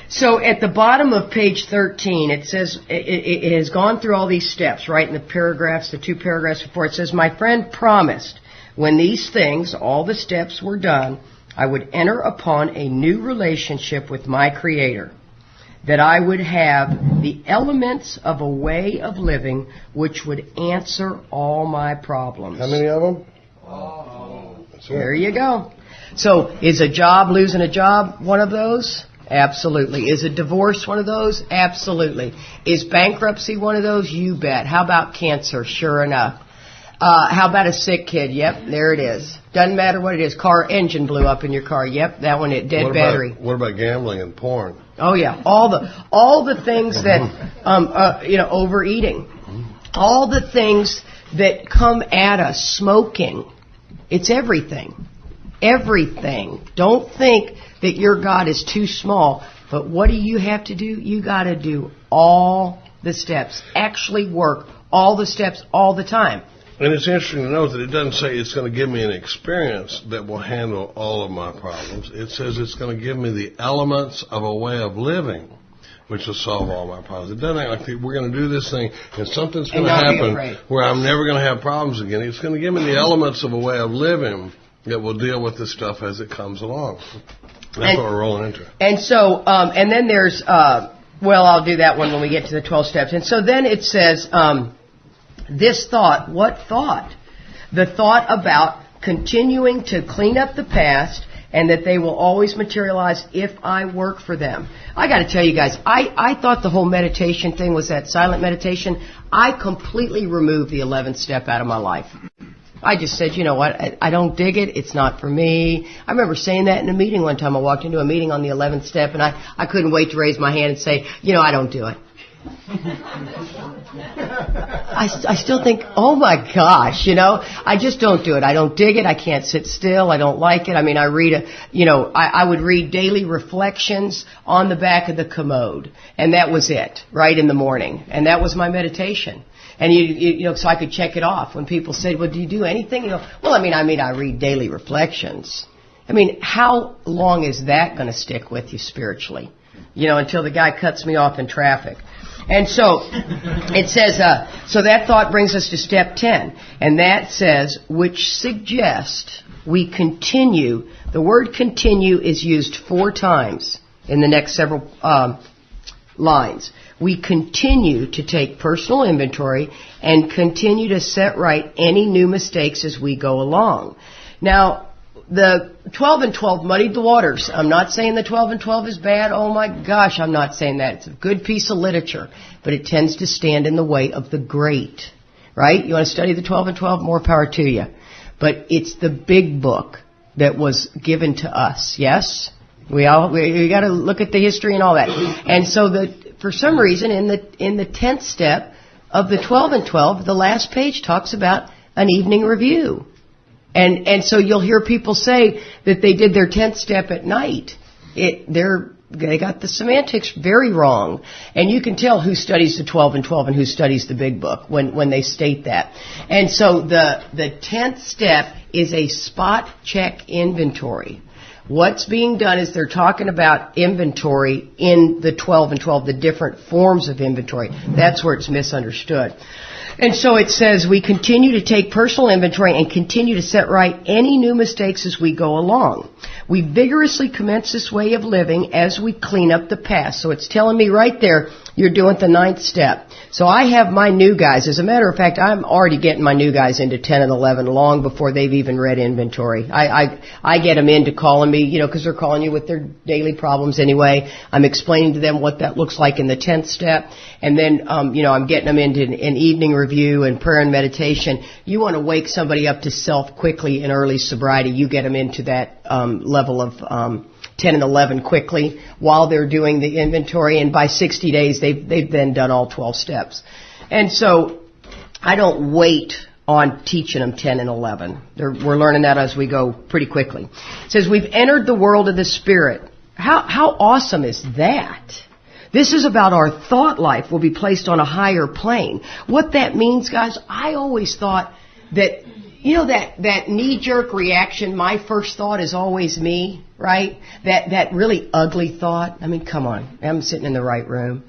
so at the bottom of page 13, it says, it has gone through all these steps, right? In the paragraphs, the 2 paragraphs before, it says, my friend promised when these things, all the steps were done, I would enter upon a new relationship with my Creator, that I would have the elements of a way of living which would answer all my problems. How many of them? There you go. So is losing a job one of those? Absolutely. Is a divorce one of those? Absolutely. Is bankruptcy one of those? You bet. How about cancer? Sure enough. How about a sick kid? Yep, there it is. Doesn't matter what it is. Car engine blew up in your car. Yep, that one, dead battery. What about gambling and porn? Oh yeah, all the things that overeating, all the things that come at us. Smoking, it's everything. Everything. Don't think that your God is too small. But what do you have to do? You got to do all the steps. Actually work all the steps all the time. And it's interesting to note that it doesn't say it's going to give me an experience that will handle all of my problems. It says it's going to give me the elements of a way of living which will solve all my problems. It doesn't act like we're going to do this thing and something's going to happen where I'm never going to have problems again. It's going to give me the elements of a way of living that will deal with this stuff as it comes along. That's what we're rolling into. And so, and then there's, I'll do that one when we get to the 12 steps. And so then it says, this thought, what thought? The thought about continuing to clean up the past and that they will always materialize if I work for them. I got to tell you guys, I thought the whole meditation thing was that silent meditation. I completely removed the 11th step out of my life. I just said, you know what, I don't dig it. It's not for me. I remember saying that in a meeting one time. I walked into a meeting on the 11th step, and I couldn't wait to raise my hand and say, I don't do it. I still think, oh my gosh, I just don't do it. I don't dig it. I can't sit still. I don't like it. I mean, I would read daily reflections on the back of the commode, and that was it, right in the morning. And that was my meditation. And so I could check it off. When people said, well, do you do anything? I read daily reflections. I mean, how long is that going to stick with you spiritually? Until the guy cuts me off in traffic. And so it says, so that thought brings us to step 10. And that says, which suggests we continue. The word continue is used 4 times in the next several lines. We continue to take personal inventory and continue to set right any new mistakes as we go along. Now, the 12 and 12 muddied the waters. I'm not saying the 12 and 12 is bad. Oh my gosh, I'm not saying that. It's a good piece of literature, but it tends to stand in the way of the great. Right? You want to study the 12 and 12? More power to you. But it's the big book that was given to us. Yes? We got to look at the history and all that. And so for some reason, in the 10th step of the 12 and 12, the last page talks about an evening review. And so you'll hear people say that they did their 10th step at night. They got the semantics very wrong. And you can tell who studies the 12 and 12 and who studies the big book when they state that. And so the 10th step is a spot check inventory. What's being done is they're talking about inventory in the 12 and 12, the different forms of inventory. That's where it's misunderstood. And so it says we continue to take personal inventory and continue to set right any new mistakes as we go along. We vigorously commence this way of living as we clean up the past. So it's telling me right there, you're doing the 9th step. So I have my new guys. As a matter of fact, I'm already getting my new guys into 10 and 11 long before they've even read inventory. I get them into calling me, because they're calling you with their daily problems anyway. I'm explaining to them what that looks like in the 10th step. And then, I'm getting them into an evening review and prayer and meditation. You want to wake somebody up to self quickly in early sobriety. You get them into that level of 10 and 11 quickly while they're doing the inventory. And by 60 days, they've then done all 12 steps. And so I don't wait on teaching them 10 and 11. We're learning that as we go pretty quickly. It says, we've entered the world of the Spirit. How awesome is that? This is about our thought life will be placed on a higher plane. What that means, guys, I always thought that, that knee-jerk reaction, my first thought is always me, right? That really ugly thought. I mean, come on. I'm sitting in the right room.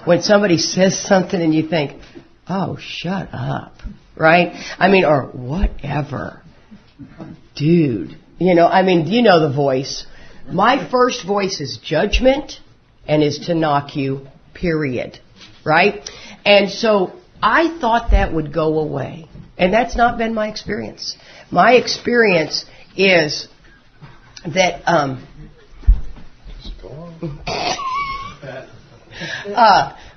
When somebody says something and you think, oh, shut up, right? I mean, or whatever. Dude. The voice. My first voice is judgment and is to knock you, period. Right? And so I thought that would go away. And that's not been my experience. My experience is that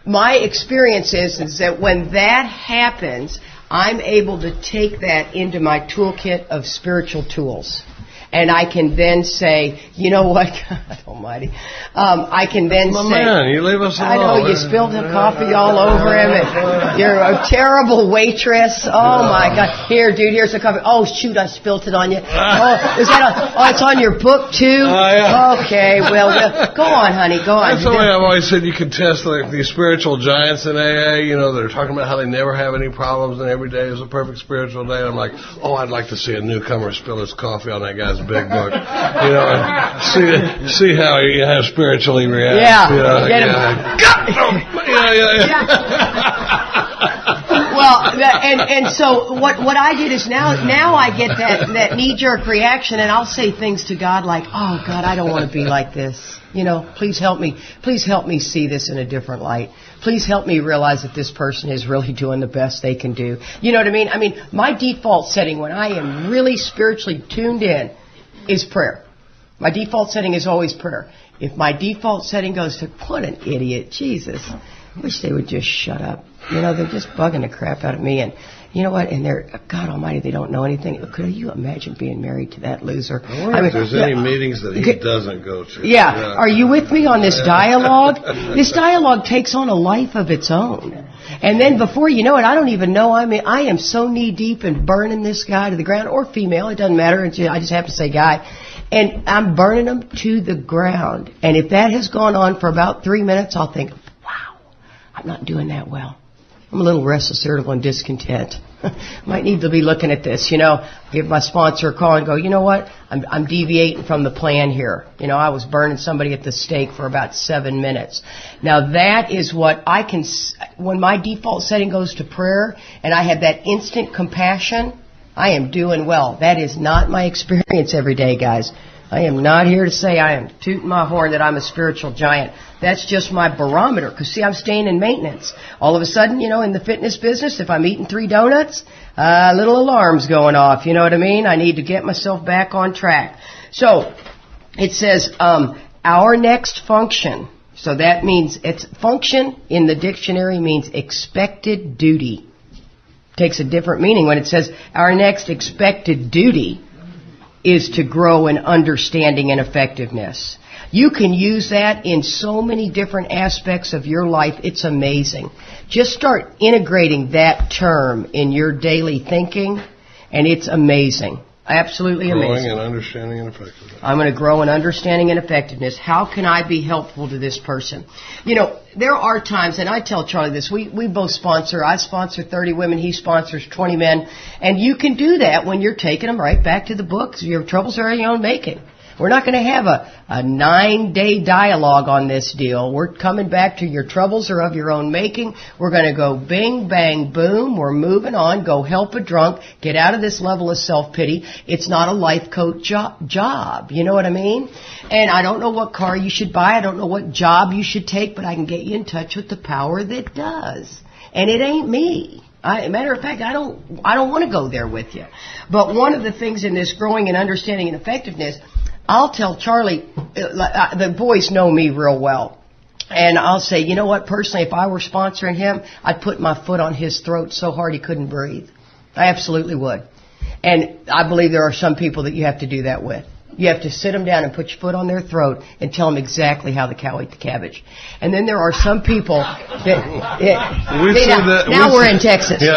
my experience is that when that happens, I'm able to take that into my toolkit of spiritual tools. And I can then say, you know what, God Almighty, I can then say, man, you leave us alone. I know, you spilled the coffee all over him, and you're a terrible waitress. Oh my God. Here, dude, here's the coffee. Oh shoot, I spilled it on you. Oh, it's on your book too? Yeah. Okay, well, go on, honey, go on. That's the way I've always said you can test like these spiritual giants in AA, they're talking about how they never have any problems and every day is a perfect spiritual day. And I'm like, I'd like to see a newcomer spill his coffee on that guy's big book, and see how he spiritually reacts. Yeah, get him. Yeah. Well, and so what I did is now I get that knee-jerk reaction, and I'll say things to God like, oh God, I don't want to be like this. Please help me. Please help me see this in a different light. Please help me realize that this person is really doing the best they can do. You know what I mean? I mean, my default setting when I am really spiritually tuned in is prayer. My default setting is always prayer. If my default setting goes to, what an idiot, Jesus, I wish they would just shut up. They're just bugging the crap out of me. And you know what? And they're, God Almighty, they don't know anything. Could you imagine being married to that loser? I wonder if there's any meetings that he doesn't go to. Yeah. Are you with me on this dialogue? This dialogue takes on a life of its own. And then before you know it, I don't even know. I am so knee deep in burning this guy to the ground, or female, it doesn't matter. I just have to say guy. And I'm burning them to the ground. And if that has gone on for about 3 minutes, I'll think, wow, I'm not doing that well. I'm a little restless, irritable, and discontent. Might need to be looking at this, give my sponsor a call and go, you know what, I'm deviating from the plan here. I was burning somebody at the stake for about 7 minutes. Now that is what I can, when my default setting goes to prayer and I have that instant compassion, I am doing well. That is not my experience every day, guys. I am not here to say I am tooting my horn that I'm a spiritual giant. That's just my barometer. Because, see, I'm staying in maintenance. All of a sudden, in the fitness business, if I'm eating 3 donuts, little alarms going off. You know what I mean? I need to get myself back on track. So, it says, our next function. So that means, it's function in the dictionary means expected duty. Takes a different meaning when it says our next expected duty is to grow in understanding and effectiveness. You can use that in so many different aspects of your life. It's amazing. Just start integrating that term in your daily thinking, and it's amazing. Absolutely amazing. Growing in understanding and effectiveness. I'm going to grow in understanding and effectiveness. How can I be helpful to this person? There are times, and I tell Charlie this, we both sponsor. I sponsor 30 women. He sponsors 20 men. And you can do that when you're taking them right back to the books. Your troubles are your own making. We're not going to have a 9-day dialogue on this deal. We're coming back to your troubles are of your own making. We're going to go bing, bang, boom. We're moving on. Go help a drunk. Get out of this level of self-pity. It's not a life coach job. You know what I mean? And I don't know what car you should buy. I don't know what job you should take, but I can get you in touch with the power that does. And it ain't me. Matter of fact, I don't want to go there with you. But one of the things in this growing and understanding and effectiveness, I'll tell Charlie, the boys know me real well. And I'll say, you know what, personally, if I were sponsoring him, I'd put my foot on his throat so hard he couldn't breathe. I absolutely would. And I believe there are some people that you have to do that with. You have to sit them down and put your foot on their throat and tell them exactly how the cow ate the cabbage. And then there are some people that... Now we're in Texas. Yeah.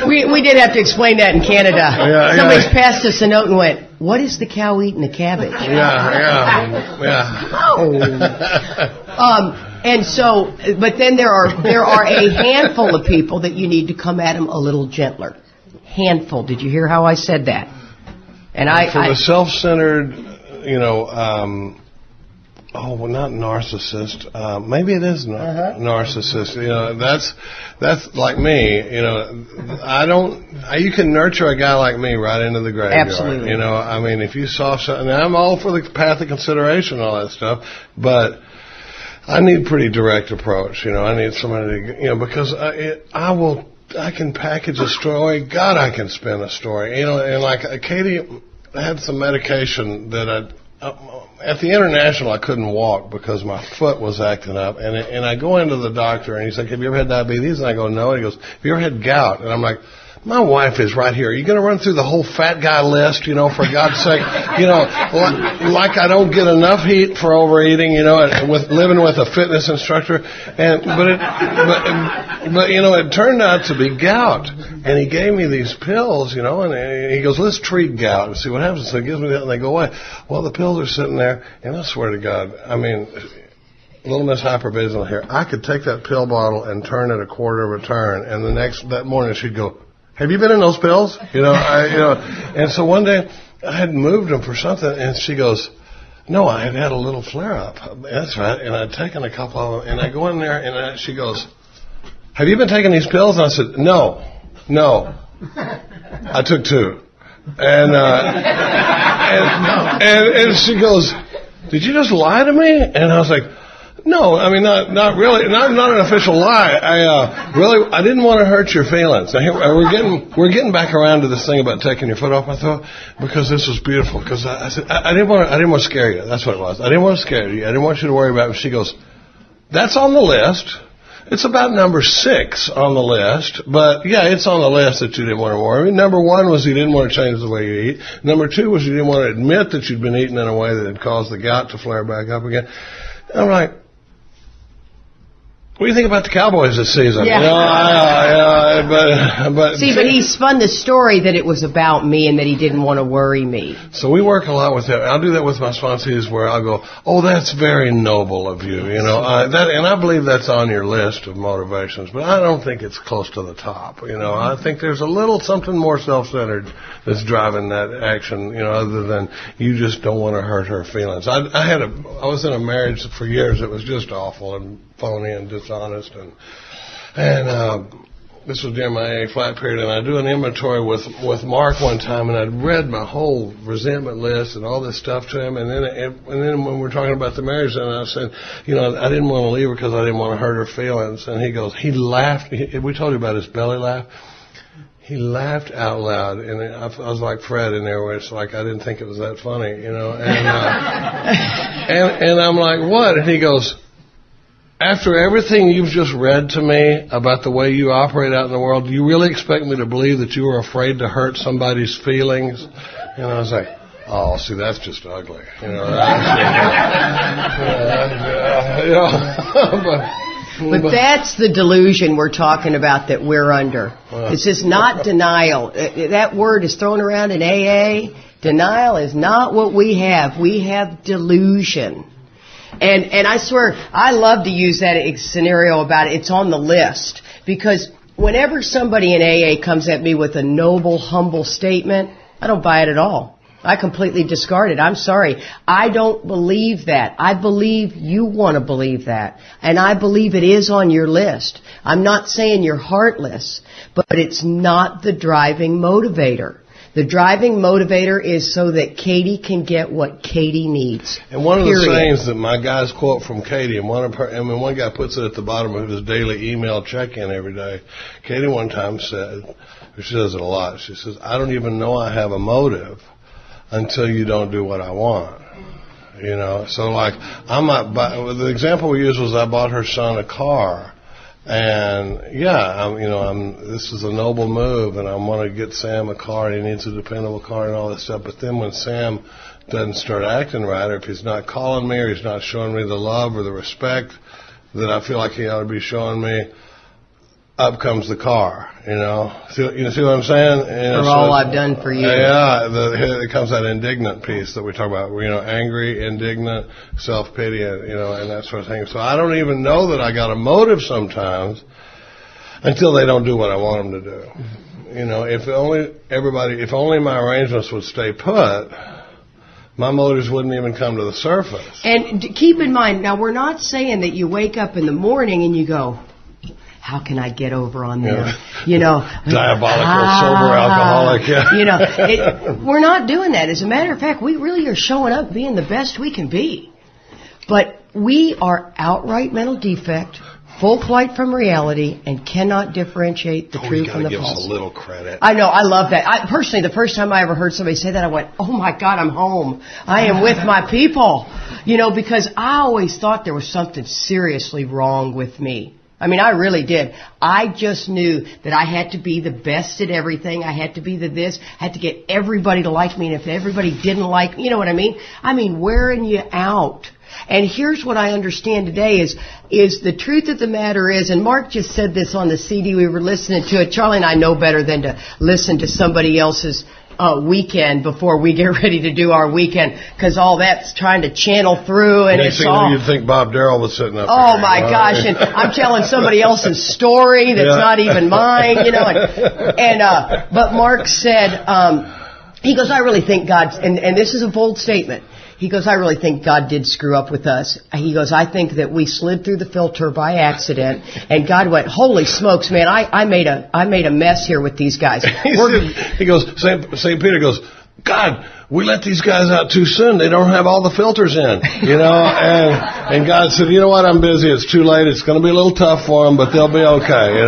We did have to explain that in Canada. Somebody's passed us a note and went, what is the cow eating the cabbage? And so, but then there are a handful of people that you need to come at them a little gentler. Handful. Did you hear how I said that? And for the self-centered, not narcissist. Maybe it is narcissist. That's like me. You can nurture a guy like me right into the graveyard. Absolutely. If you saw something, I'm all for the path of consideration and all that stuff, but I need pretty direct approach. I need somebody to, because I can package a story. God, I can spin a story. And like Katie had some medication that at the International I couldn't walk because my foot was acting up. And I go into the doctor and he's like, have you ever had diabetes? And I go, no. And he goes, have you ever had gout? And I'm like, my wife is right here. Are you going to run through the whole fat guy list, for God's sake? Like I don't get enough heat for overeating, with living with a fitness instructor. But it turned out to be gout. And he gave me these pills, and he goes, let's treat gout and see what happens. So he gives me that and they go away. Well, the pills are sitting there, and I swear to God, Little Miss Hypervigilance here. I could take that pill bottle and turn it a quarter of a turn, and that morning she'd go, have you been in those pills? And so one day I had moved them for something, and she goes, no, I had a little flare up. That's right. And I'd taken a couple of them, and I go in there, and she goes, have you been taking these pills? And I said, no. I took 2. And she goes, did you just lie to me? And I was like, no, not really, not an official lie. I didn't want to hurt your feelings. Now, we're getting back around to this thing about taking your foot off my throat because this was beautiful. Because I said I didn't want to scare you. That's what it was. I didn't want to scare you. I didn't want you to worry about it. She goes, that's on the list. It's about number 6 on the list, but yeah, it's on the list that you didn't want to worry. Number 1 was you didn't want to change the way you eat. Number 2 was you didn't want to admit that you'd been eating in a way that had caused the gout to flare back up again. I'm like, what do you think about the Cowboys this season? Yeah. But he spun the story that it was about me and that he didn't want to worry me. So we work a lot with that. I'll do that with my sponsees where I'll go, oh, that's very noble of you, and I believe that's on your list of motivations, but I don't think it's close to the top. I think there's a little something more self-centered that's driving that action, other than you just don't want to hurt her feelings. I was in a marriage for years that was just awful and phony and dishonest, and this was during my AA flat period, and I do an inventory with Mark one time, and I'd read my whole resentment list and all this stuff to him, and then when we're talking about the marriage, and I said, I didn't want to leave her because I didn't want to hurt her feelings, and he laughed. We told you about his belly laugh. He laughed out loud, and I was like Fred in there, where it's like I didn't think it was that funny, and I'm like, what? And he goes, after everything you've just read to me about the way you operate out in the world, do you really expect me to believe that you were afraid to hurt somebody's feelings? And I was like, oh, see, that's just ugly. But that's the delusion we're talking about that we're under. This is not denial. That word is thrown around in AA. Denial is not what we have. We have delusion. And I swear, I love to use that scenario about it. It's on the list. Because whenever somebody in AA comes at me with a noble, humble statement, I don't buy it at all. I completely discard it. I'm sorry. I don't believe that. I believe you want to believe that. And I believe it is on your list. I'm not saying you're heartless, but it's not the driving motivator. The driving motivator is so that Katie can get what Katie needs. And one of the sayings that my guys quote from Katie, and one guy puts it at the bottom of his daily email check-in every day. Katie one time said, she does it a lot, she says, I don't even know I have a motive until you don't do what I want. You know, so like, the example we used was I bought her son a car. And this is a noble move, and I want to get Sam a car, and he needs a dependable car and all this stuff. But then when Sam doesn't start acting right, or if he's not calling me, or he's not showing me the love or the respect that I feel like he ought to be showing me, up comes the car. You see what I'm saying? For all I've done for you. Yeah, it comes that indignant piece that we talk about. Angry, indignant, self-pity, and that sort of thing. So I don't even know that I got a motive sometimes until they don't do what I want them to do. If only my arrangements would stay put, my motives wouldn't even come to the surface. And keep in mind, now we're not saying that you wake up in the morning and you go, how can I get over on them? Diabolical, sober alcoholic. We're not doing that. As a matter of fact, we really are showing up being the best we can be. But we are outright mental defect, full flight from reality, and cannot differentiate the truth from the false. You got to give us a little credit. I know, I love that. Personally, the first time I ever heard somebody say that, I went, oh my God, I'm home. I am with my people. Because I always thought there was something seriously wrong with me. I mean, I really did. I just knew that I had to be the best at everything. I had to be I had to get everybody to like me. And if everybody didn't like me, you know what I mean? I mean, wearing you out. And here's what I understand today is the truth of the matter is, and Mark just said this on the CD we were listening to it. Charlie and I know better than to listen to somebody else's weekend before we get ready to do our weekend, because all that's trying to channel through, and it's all. You'd think Bob Darrell was sitting up. Oh my gosh! And I'm telling somebody else's story that's not even mine, But Mark said, he goes, I really think God, and this is a bold statement. He goes, I really think God did screw up with us. He goes, I think that we slid through the filter by accident, and God went, holy smokes, man, I made a mess here with these guys. He goes, St. Peter goes, God, we let these guys out too soon. They don't have all the filters in, and God said, you know what, I'm busy. It's too late. It's going to be a little tough for them, but they'll be okay.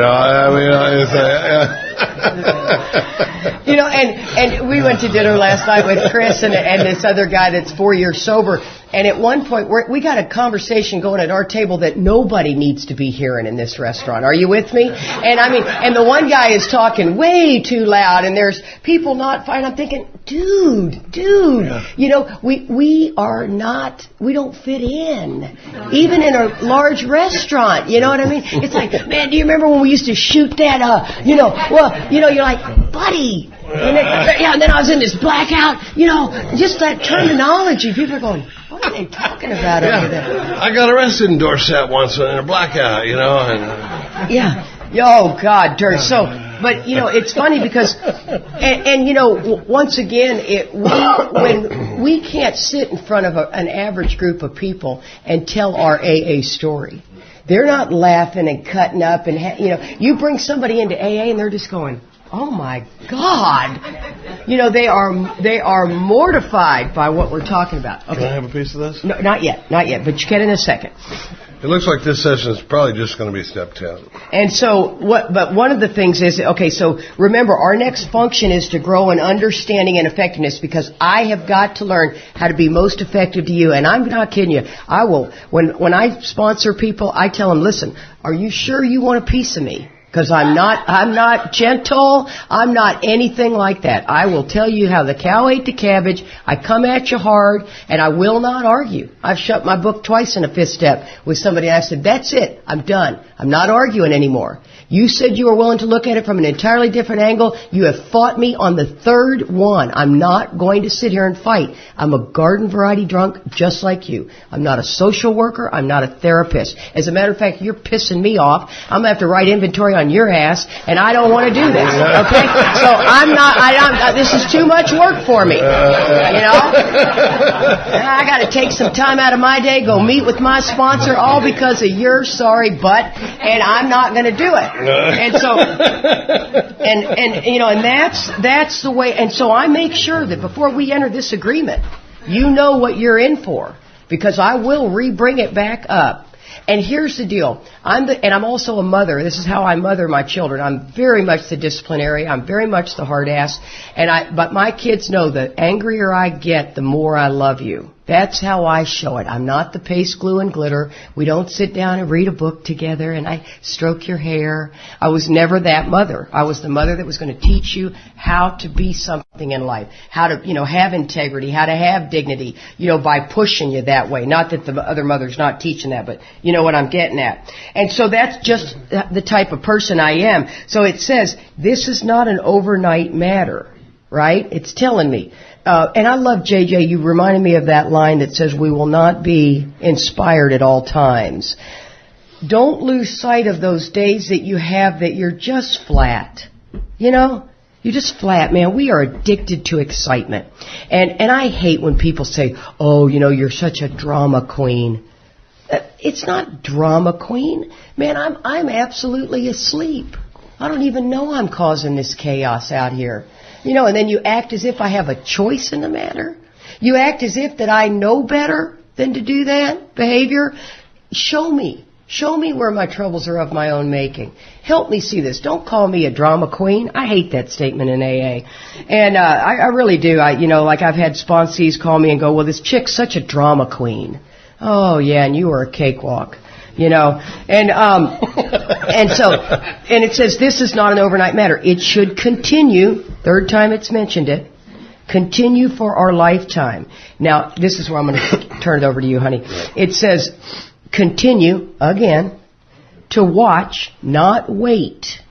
And we went to dinner last night with Chris and this other guy that's 4 years sober. And at one point, we got a conversation going at our table that nobody needs to be hearing in this restaurant. Are you with me? And the one guy is talking way too loud, and there's people not fine. I'm thinking, dude, we don't fit in, even in a large restaurant. You know what I mean? It's like, man, do you remember when we used to shoot that? You're like, buddy. And then I was in this blackout, just that terminology. People are going, what are they talking about over there? I got arrested in Dorset once in a blackout, Oh, God, Dirt. So, but, it's funny because, once again, when we can't sit in front of an average group of people and tell our AA story. They're not laughing and cutting up and, you bring somebody into AA and they're just going, oh my God. They are mortified by what we're talking about. Okay. Can I have a piece of this? No, not yet, but you get in a second. It looks like this session is probably just going to be step 10. And so, but one of the things is, so remember, our next function is to grow in understanding and effectiveness, because I have got to learn how to be most effective to you. And I'm not kidding you. I will, when I sponsor people, I tell them, listen, are you sure you want a piece of me? Because I'm not gentle. I'm not anything like that. I will tell you how the cow ate the cabbage. I come at you hard, and I will not argue. I've shut my book twice in a fifth step with somebody, and I said, that's it. I'm done. I'm not arguing anymore. You said you were willing to look at it from an entirely different angle. You have fought me on the third one. I'm not going to sit here and fight. I'm a garden variety drunk just like you. I'm not a social worker. I'm not a therapist. As a matter of fact, you're pissing me off. I'm going to have to write inventory on on your ass, and I don't want to do this. Okay? So this is too much work for me. I got to take some time out of my day, go meet with my sponsor, all because of your sorry butt, and I'm not going to do it. And so, and that's the way. And so I make sure that before we enter this agreement, you know what you're in for, because I will re-bring it back up. And here's the deal. I'm also a mother. This is how I mother my children. I'm very much the disciplinary. I'm very much the hard ass. But my kids know the angrier I get, the more I love you. That's how I show it. I'm not the paste, glue, and glitter. We don't sit down and read a book together and I stroke your hair. I was never that mother. I was the mother that was going to teach you how to be something in life, how to, have integrity, how to have dignity, by pushing you that way. Not that the other mother's not teaching that, but you know what I'm getting at. And so that's just the type of person I am. So it says, this is not an overnight matter, right? It's telling me. And I love, JJ, you reminded me of that line that says, we will not be inspired at all times. Don't lose sight of those days that you have that you're just flat. You're just flat, man. We are addicted to excitement. And I hate when people say, oh, you're such a drama queen. It's not drama queen. Man, I'm absolutely asleep. I don't even know I'm causing this chaos out here. And then you act as if I have a choice in the matter. You act as if that I know better than to do that behavior. Show me. Show me where my troubles are of my own making. Help me see this. Don't call me a drama queen. I hate that statement in AA. And I really do. Like I've had sponsees call me and go, well, this chick's such a drama queen. Oh, yeah, and you are a cakewalk. And it says this is not an overnight matter. It should continue. Third time it's mentioned it. Continue for our lifetime. Now, this is where I'm going to turn it over to you, honey. It says, continue, again, to watch, not wait.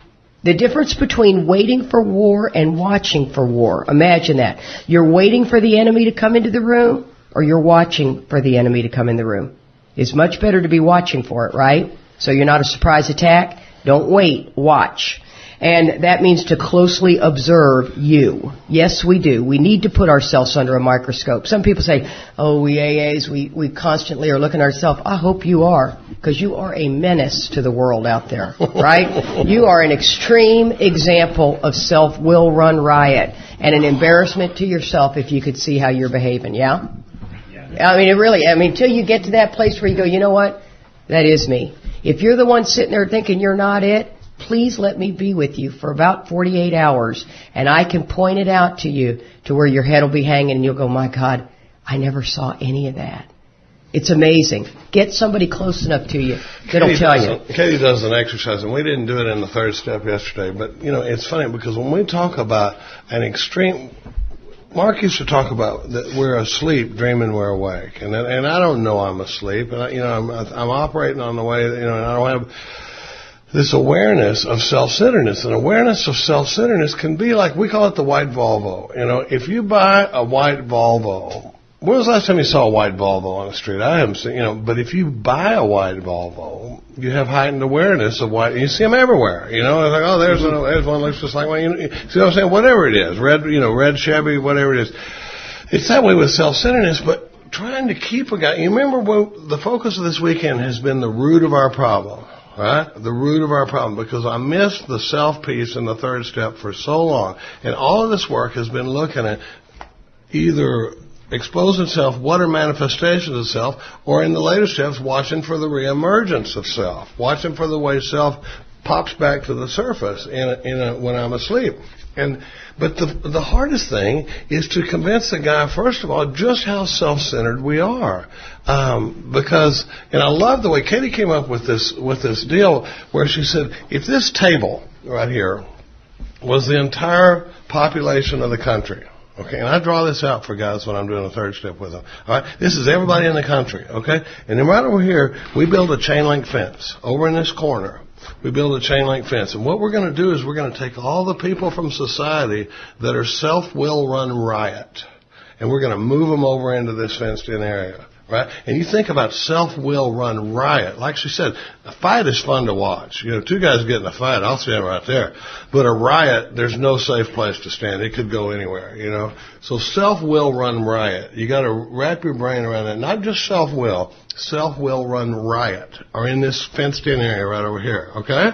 The difference between waiting for war and watching for war. Imagine that. You're waiting for the enemy to come into the room, or you're watching for the enemy to come in the room. It's much better to be watching for it, right? So you're not a surprise attack. Don't wait. Watch. And that means to closely observe you. Yes, we do. We need to put ourselves under a microscope. Some people say, oh, we AAs, we constantly are looking at ourselves. I hope you are, because you are a menace to the world out there, right? You are an extreme example of self-will run riot and an embarrassment to yourself if you could see how you're behaving, yeah? Until you get to that place where you go, you know what? That is me. If you're the one sitting there thinking you're not it, please let me be with you for about 48 hours, and I can point it out to you to where your head will be hanging, and you'll go, my God, I never saw any of that. It's amazing. Get somebody close enough to you that'll tell you. Katie does an exercise, and we didn't do it in the third step yesterday, but, it's funny because when we talk about an extreme... Mark used to talk about that we're asleep, dreaming we're awake, and I don't know I'm asleep, and I'm operating on the way, and I don't have this awareness of self-centeredness. And awareness of self-centeredness can be like, we call it the white Volvo. If you buy a white Volvo, when was the last time you saw a white Volvo on the street? I haven't seen, but if you buy a white Volvo, you have heightened awareness of white. You see them everywhere. It's like, oh, there's one looks just like mine. See what I'm saying? Whatever it is, red Chevy, whatever it is. It's that way with self-centeredness, but trying to keep a guy. You remember the focus of this weekend has been the root of our problem. Right? The root of our problem, because I missed the self piece in the third step for so long. And all of this work has been looking at either exposing self, what are manifestations of self, or in the later steps, watching for the reemergence of self, watching for the way self pops back to the surface when I'm asleep. But the hardest thing is to convince the guy, first of all, just how self-centered we are. Because I love the way Katie came up with this deal where she said, if this table right here was the entire population of the country, okay, and I draw this out for guys when I'm doing a third step with them. All right, this is everybody in the country, okay? And then right over here, we build a chain link fence. Over in this corner, we build a chain link fence. And what we're going to do is we're going to take all the people from society that are self-will run riot, and we're going to move them over into this fenced-in area. right? And you think about self-will run riot. Like she said, a fight is fun to watch. You know, two guys get in a fight, I'll stand right there. But a riot, there's no safe place to stand. It could go anywhere, you know. So self-will run riot. You got to wrap your brain around that. Not just self-will. Self-will run riot. Or in this fenced-in area right over here, okay?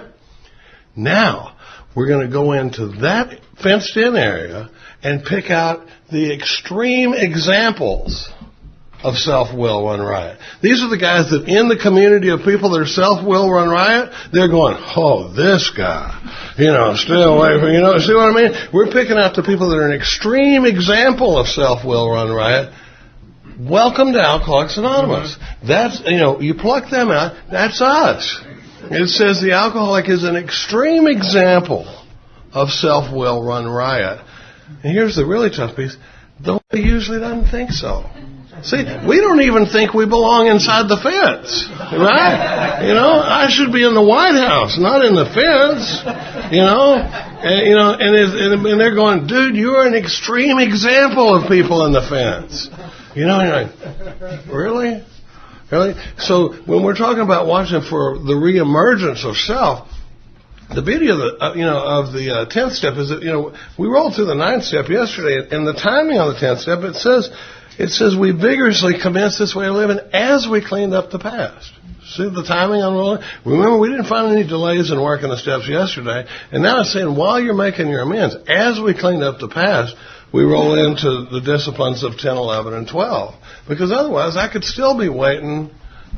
Now, we're going to go into that fenced-in area and pick out the extreme examples of self-will run riot. These are the guys that in the community of people that are self-will run riot, they're going, oh, this guy, you know, stay away from, you know, see what I mean? We're picking out the people that are an extreme example of self-will run riot. Welcome to Alcoholics Anonymous. That's, you know, you pluck them out, that's us. It says the alcoholic is an extreme example of self-will run riot. And here's the really tough piece. The world usually doesn't think so. See, we don't even think we belong inside the fence, right? You know, I should be in the White House, not in the fence. You know, and they're going, dude, you're an extreme example of people in the fence. You know, and you're like, really? Really? So when we're talking about watching for the reemergence of self, the beauty of the 10th step is that, you know, we rolled through the 9th step yesterday, and the timing on the 10th step, it says we vigorously commence this way of living as we cleaned up the past. See the timing on rolling? Remember, we didn't find any delays in working the steps yesterday, and now it's saying while you're making your amends, as we cleaned up the past, we roll into the disciplines of 10, 11, and 12. Because otherwise, I could still be waiting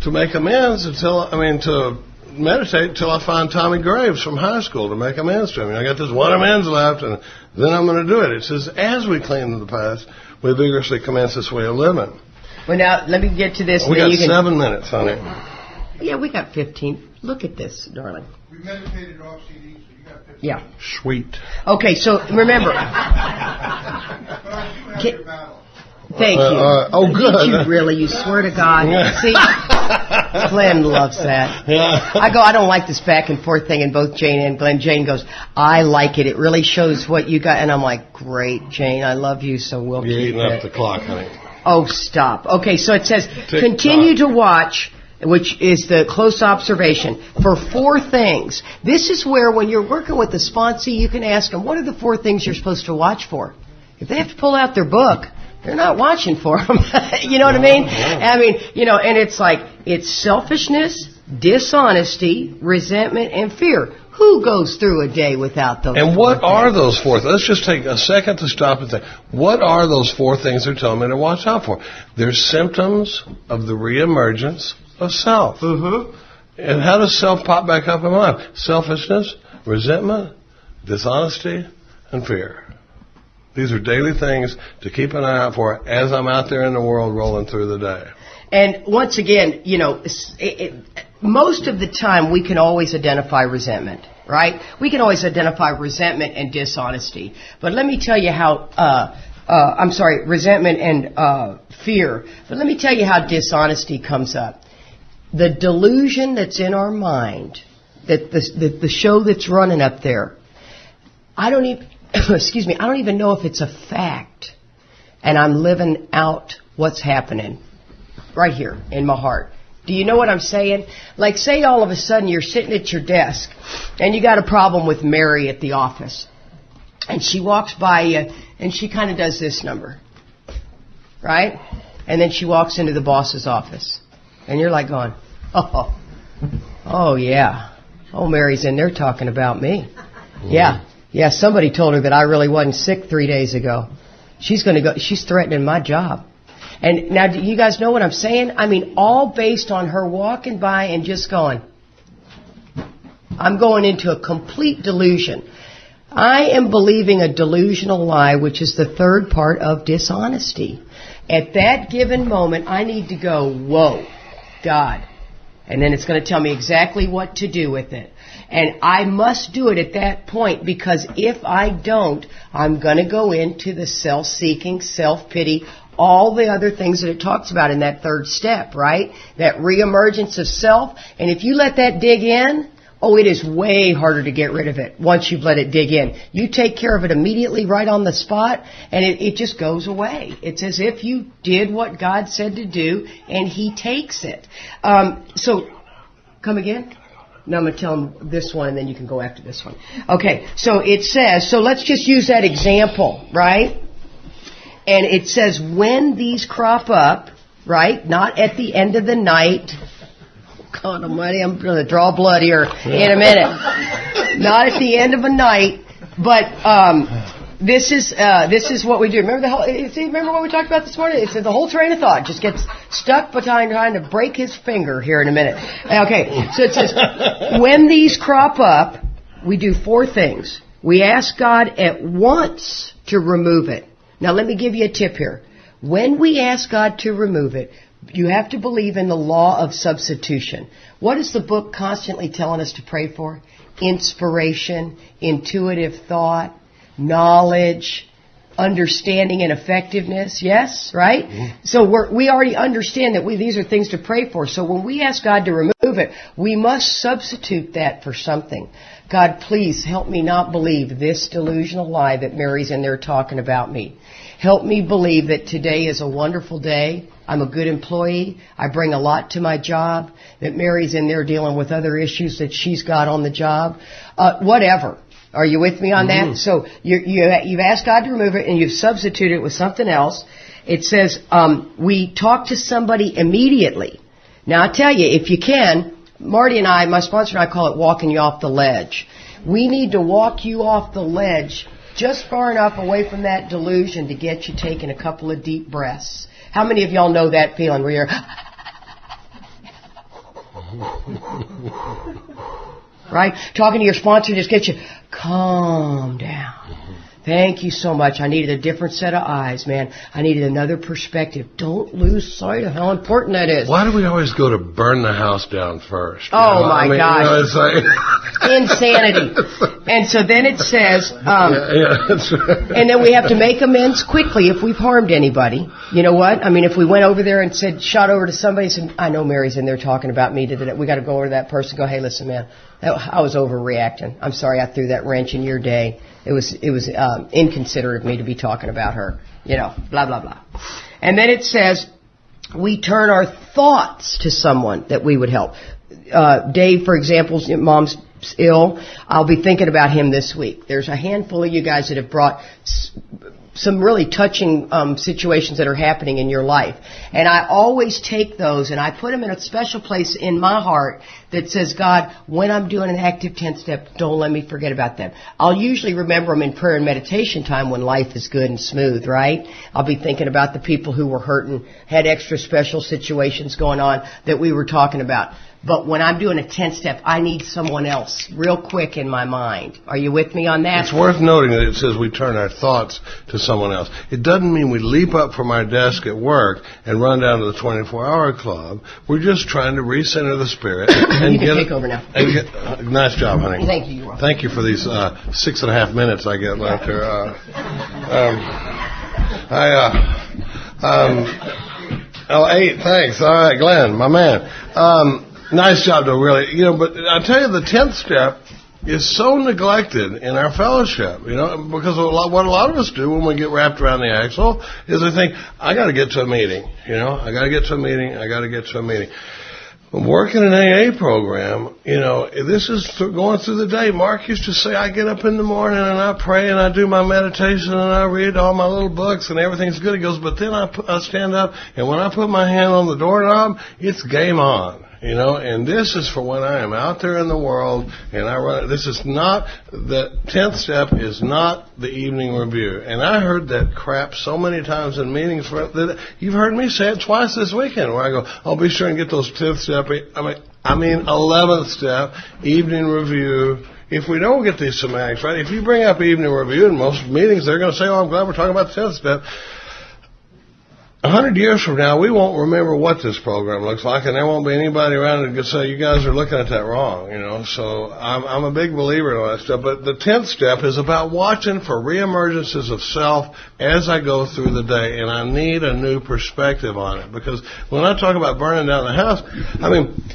to make amends to meditate until I find Tommy Graves from high school to make amends to him. I got this one amends left, and then I'm going to do it. It says, as we clean the past, we vigorously commence this way of living. Well, now, let me get to this. We got 7 minutes, honey. Yeah, we got 15. Look at this, darling. We meditated off CD, so you got 15. Yeah. Sweet. Okay, so remember. Thank you. Oh, good. Did you really? You swear to God. Yeah. See, Glenn loves that. Yeah. I don't like this back and forth thing, and both Jane and Glenn. Jane goes, I like it. It really shows what you got. And I'm like, great, Jane. I love you, so we'll You're keep eating it. up the clock, honey. Oh, stop. Okay, so it says, Tick continue tock. to watch, which is the close observation, for 4 things. This is where, when you're working with the sponsee, you can ask them, what are the 4 things you're supposed to watch for? If they have to pull out their book, they're not watching for them. You know what I mean? I mean, you know, and it's like, it's selfishness, dishonesty, resentment, and fear. Who goes through a day without those? And what 4 are things? those 4 things? Let's just take a second to stop and think. What are those 4 things they're telling me to watch out for? They're symptoms of the reemergence of self. Mm-hmm. And how does self pop back up in my life? Selfishness, resentment, dishonesty, and fear. These are daily things to keep an eye out for as I'm out there in the world rolling through the day. And once again, you know, most of the time we can always identify resentment, right? We can always identify resentment and dishonesty. But let me tell you how, resentment and fear. But let me tell you how dishonesty comes up. The delusion that's in our mind, that the show that's running up there, I don't even know if it's a fact. And I'm living out what's happening right here in my heart. Do you know what I'm saying? Like, say all of a sudden you're sitting at your desk and you got a problem with Mary at the office. And she walks by you and she kind of does this number. Right? And then she walks into the boss's office. And you're like going, oh yeah. Oh, Mary's in there talking about me. Yeah. Yeah, somebody told her that I really wasn't sick 3 days ago. She's threatening my job. And now, do you guys know what I'm saying? I mean, all based on her walking by and just going, I'm going into a complete delusion. I am believing a delusional lie, which is the 3rd part of dishonesty. At that given moment, I need to go, whoa, God. And then it's going to tell me exactly what to do with it. And I must do it at that point, because if I don't, I'm going to go into the self-seeking, self-pity, all the other things that it talks about in that 3rd step, right? That reemergence of self. And if you let that dig in, Oh, it is way harder to get rid of it once you've let it dig in. You take care of it immediately right on the spot, and it just goes away. It's as if you did what God said to do, and He takes it. So, come again? No, I'm going to tell them this one, and then you can go after this one. Okay, so it says, so let's just use that example, right? And it says, when these crop up, right, not at the end of the night. God almighty, I'm going to draw blood here in a minute. Not at the end of a night, but this is what we do. Remember what we talked about this morning? It's the whole train of thought just gets stuck behind trying to break his finger here in a minute. Okay, so it says, when these crop up, we do 4 things. We ask God at once to remove it. Now let me give you a tip here. When we ask God to remove it, you have to believe in the law of substitution. What is the book constantly telling us to pray for? Inspiration, intuitive thought, knowledge, understanding and effectiveness. Yes, right? Mm-hmm. So we already understand that these are things to pray for. So when we ask God to remove it, we must substitute that for something. God, please help me not believe this delusional lie that Mary's in there talking about me. Help me believe that today is a wonderful day. I'm a good employee. I bring a lot to my job. That Mary's in there dealing with other issues that she's got on the job. Whatever. Are you with me on that? So you've asked God to remove it and you've substituted it with something else. It says we talk to somebody immediately. Now I tell you, if you can, Marty and I, my sponsor and I call it walking you off the ledge. We need to walk you off the ledge just far enough away from that delusion to get you taking a couple of deep breaths. How many of y'all know that feeling where you're right? Talking to your sponsor just gets you, calm down. Thank you so much. I needed a different set of eyes, man. I needed another perspective. Don't lose sight of how important that is. Why do we always go to burn the house down first? Oh, my gosh. It's like insanity. And so then it says, that's right. And then we have to make amends quickly if we've harmed anybody. You know what? I mean, if we went over there and shot over to somebody and said, I know Mary's in there talking about me today. We got to go over to that person and go, hey, listen, man, I was overreacting. I'm sorry I threw that wrench in your day. It was inconsiderate of me to be talking about her. You know, blah, blah, blah. And then it says, we turn our thoughts to someone that we would help. Dave, for example, mom's ill. I'll be thinking about him this week. There's a handful of you guys that have brought some really touching situations that are happening in your life. And I always take those and I put them in a special place in my heart that says, God, when I'm doing an active 10th step, don't let me forget about them. I'll usually remember them in prayer and meditation time when life is good and smooth, right? I'll be thinking about the people who were hurting, had extra special situations going on that we were talking about. But when I'm doing a 10th step, I need someone else real quick in my mind. Are you with me on that? It's worth noting that it says we turn our thoughts to someone else. It doesn't mean we leap up from our desk at work and run down to the 24-hour club. We're just trying to recenter the spirit. And you can take over now. Nice job, honey. Thank you. You're welcome. Thank you for these 6.5 minutes I get left here. Oh, 8, thanks. All right, Glenn, my man. Nice job, though, really. But I tell you, the 10th step is so neglected in our fellowship, because what a lot of us do when we get wrapped around the axle is we think, I got to get to a meeting, I got to get to a meeting. When working an AA program, this is going through the day. Mark used to say, I get up in the morning and I pray and I do my meditation and I read all my little books and everything's good. He goes, but then I stand up and when I put my hand on the doorknob, it's game on. And this is for when I am out there in the world and I run. This is not, the 10th step is not the evening review. And I heard that crap so many times in meetings. You've heard me say it twice this weekend where I go, I'll be sure and get those 10th step. I mean 11th step, evening review. If we don't get these semantics right, if you bring up evening review in most meetings, they're going to say, oh, I'm glad we're talking about the 10th step. 100 years from now, we won't remember what this program looks like, and there won't be anybody around that can say, you guys are looking at that wrong, So I'm a big believer in all that stuff. But the 10th step is about watching for reemergences of self as I go through the day, and I need a new perspective on it. Because when I talk about burning down the house,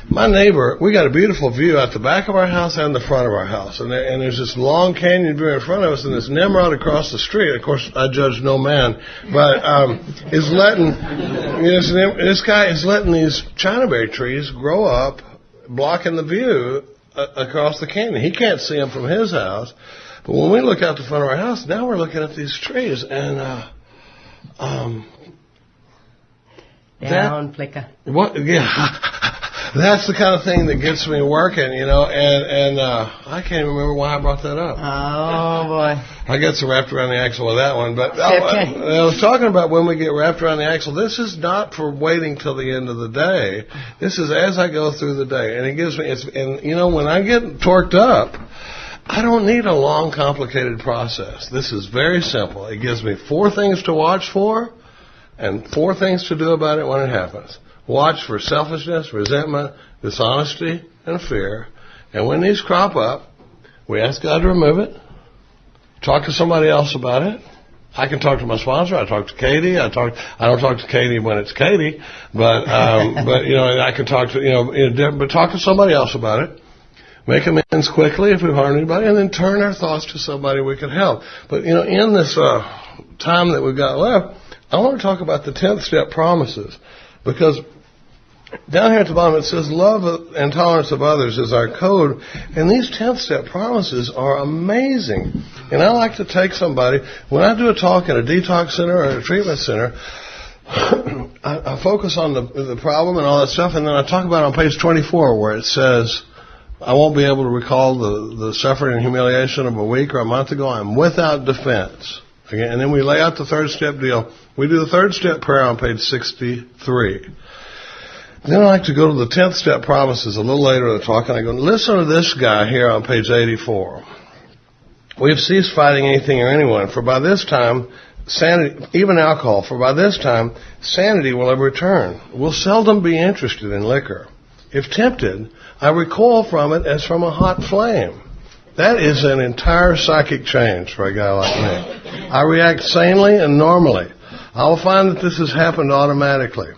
my neighbor, we got a beautiful view out the back of our house and the front of our house. And there's this long canyon view in front of us, and this Nimrod across the street. Of course, I judge no man, but is this guy is letting these chinaberry trees grow up, blocking the view across the canyon. He can't see them from his house, but when we look out the front of our house, now we're looking at these trees, and flicker. What? Yeah. That's the kind of thing that gets me working, and I can't even remember why I brought that up. Oh, boy. I get so wrapped around the axle with that one. But I was talking about when we get wrapped around the axle, this is not for waiting till the end of the day. This is as I go through the day. And it gives me, when I get torqued up, I don't need a long, complicated process. This is very simple. It gives me 4 things to watch for and 4 things to do about it when it happens. Watch for selfishness, resentment, dishonesty, and fear. And when these crop up, we ask God to remove it. Talk to somebody else about it. I can talk to my sponsor. I talk to Katie. I don't talk to Katie when it's Katie, but I can talk to but talk to somebody else about it. Make amends quickly if we've harmed anybody, and then turn our thoughts to somebody we can help. But in this time that we've got left, I want to talk about the 10th step promises, because down here at the bottom it says love and tolerance of others is our code, and these 10th step promises are amazing. And I like to take somebody, when I do a talk at a detox center or a treatment center, I focus on the problem and all that stuff, and then I talk about it on page 24 where it says, I won't be able to recall the suffering and humiliation of a week or a month ago. I'm without defense. Okay, and then we lay out the 3rd step deal. We do the 3rd step prayer on page 63. Then I like to go to the 10th step promises a little later in the talk, and I go, listen to this guy here on page 84. We have ceased fighting anything or anyone, for by this time, sanity, even alcohol, for by this time, sanity will have returned. We'll seldom be interested in liquor. If tempted, I recoil from it as from a hot flame. That is an entire psychic change for a guy like me. I react sanely and normally. I will find that this has happened automatically.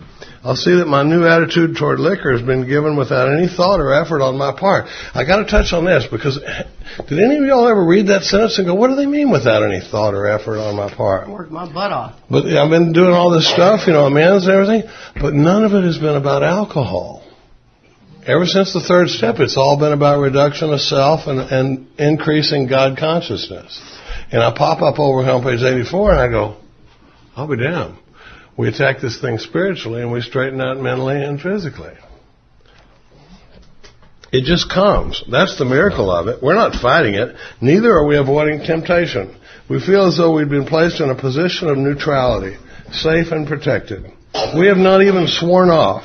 I'll see that my new attitude toward liquor has been given without any thought or effort on my part. I got to touch on this, because did any of y'all ever read that sentence and go, what do they mean without any thought or effort on my part? I worked my butt off. But I've been doing all this stuff, amends and everything, but none of it has been about alcohol. Ever since the 3rd step, it's all been about reduction of self and increasing God consciousness. And I pop up over here on page 84 and I go, I'll be damned. We attack this thing spiritually and we straighten out mentally and physically. It just comes. That's the miracle of it. We're not fighting it. Neither are we avoiding temptation. We feel as though we've been placed in a position of neutrality, safe and protected. We have not even sworn off.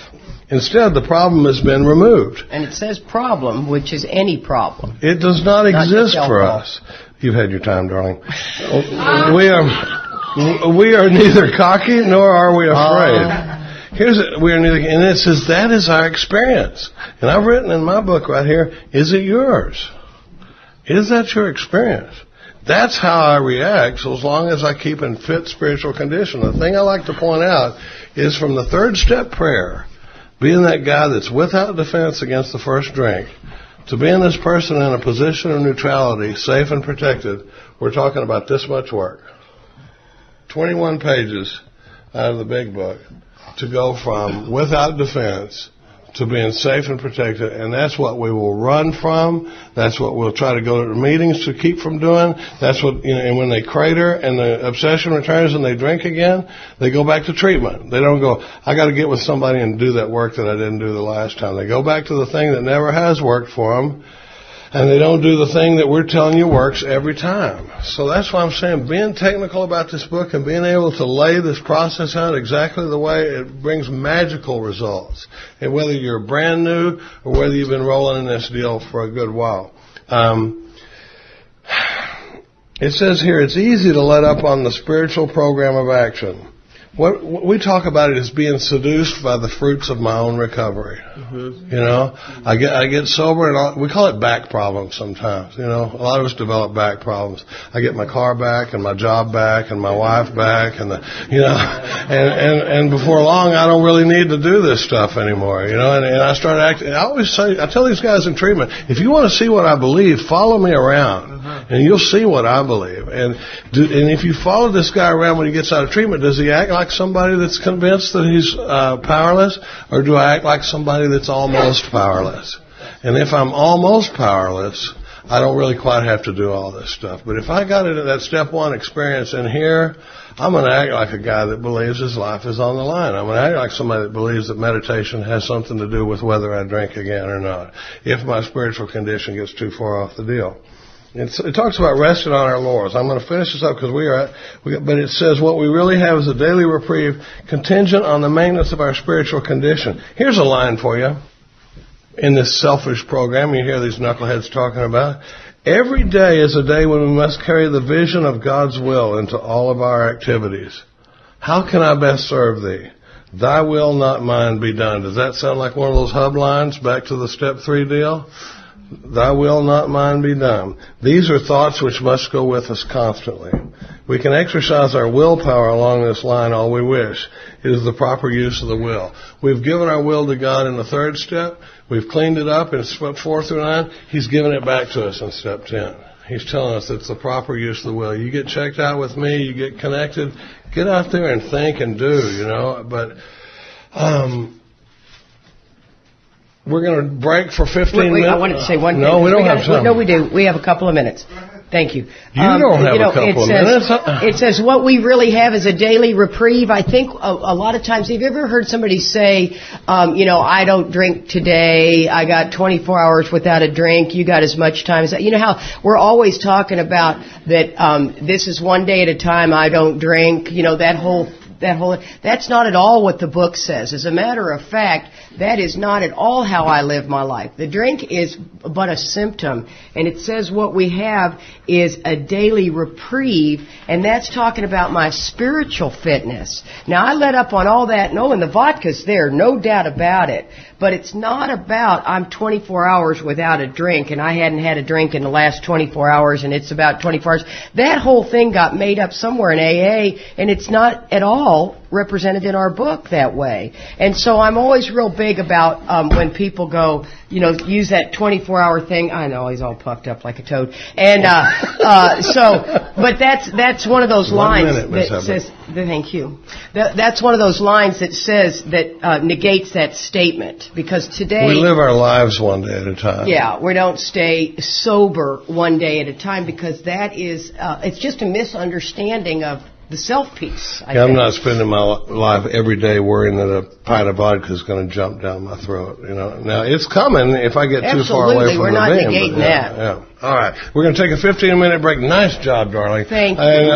Instead, the problem has been removed. And it says problem, which is any problem. It does not exist for us. You've had your time, darling. We are neither cocky nor are we afraid. We are neither, and it says that is our experience. And I've written in my book right here, is it yours? Is that your experience? That's how I react, so as long as I keep in fit spiritual condition. The thing I like to point out is from the 3rd step prayer, being that guy that's without defense against the first drink, to being this person in a position of neutrality, safe and protected, we're talking about this much work. 21 pages out of the big book to go from without defense to being safe and protected, and that's what we will run from. That's what we'll try to go to the meetings to keep from doing. That's what, and when they crater and the obsession returns and they drink again, they go back to treatment. They don't go, I got to get with somebody and do that work that I didn't do the last time. They go back to the thing that never has worked for them, and they don't do the thing that we're telling you works every time. So that's why I'm saying being technical about this book and being able to lay this process out exactly the way it brings magical results. And whether you're brand new or whether you've been rolling in this deal for a good while. It says here, it's easy to let up on the spiritual program of action. what we talk about it as being seduced by the fruits of my own recovery. You know, I get sober and we call it back problems sometimes. You know, a lot of us develop back problems. I get my car back and my job back and my wife back and and before long I don't really need to do this stuff anymore. You know, and I start acting. I tell these guys in treatment, if you want to see what I believe, follow me around and you'll see what I believe. And if you follow this guy around when he gets out of treatment, does he act like somebody that's convinced that he's powerless, or do I act like somebody that's almost powerless? And if I'm almost powerless, I don't really quite have to do all this stuff. But if I got into that step one experience in here, I'm going to act like a guy that believes his life is on the line. I'm going to act like somebody that believes that meditation has something to do with whether I drink again or not, if my spiritual condition gets too far off the deal. It talks about resting on our laurels. I'm going to finish this up because but it says what we really have is a daily reprieve contingent on the maintenance of our spiritual condition. Here's a line for you in this selfish program you hear these knuckleheads talking about. Every day is a day when we must carry the vision of God's will into all of our activities. How can I best serve thee? Thy will, not mine, be done. Does that sound like one of those hub lines back to the step 3 deal? Thy will, not mine, be done. These are thoughts which must go with us constantly. We can exercise our willpower along this line all we wish. It is the proper use of the will. We've given our will to God in the 3rd step. We've cleaned it up in step 4 through 9. He's given it back to us in step 10. He's telling us it's the proper use of the will. You get checked out with me, you get connected, get out there and think and do, you know. But we're going to break for 15 minutes. I wanted to say one thing. No, we don't have time. No, we do. We have a couple of minutes. Thank you. You don't have a couple of minutes. It says what we really have is a daily reprieve. I think a lot of times, have you ever heard somebody say, I don't drink today. I got 24 hours without a drink. You got as much time as that. You know how we're always talking about that this is one day at a time, I don't drink. You know, that's not at all what the book says. As a matter of fact, that is not at all how I live my life. The drink is but a symptom, and it says what we have is a daily reprieve, and that's talking about my spiritual fitness. Now, I let up on all that, and the vodka's there, no doubt about it, but it's not about I'm 24 hours without a drink, and I hadn't had a drink in the last 24 hours, and it's about 24 hours. That whole thing got made up somewhere in AA, and it's not at all represented in our book that way. And so I'm always real big about when people go, use that 24-hour thing. I know, he's all puffed up like a toad. And but that's one of those lines that says, thank you. That's one of those lines that says, that negates that statement. Because today... we live our lives one day at a time. Yeah, we don't stay sober one day at a time, because that is, it's just a misunderstanding of the self-peace. I'm not spending my life every day worrying that a pint of vodka is going to jump down my throat. Now it's coming if I get too far away from we're the not beam. negating that. Yeah. All right, we're going to take a 15-minute break. Nice job, darling. Thank you. And,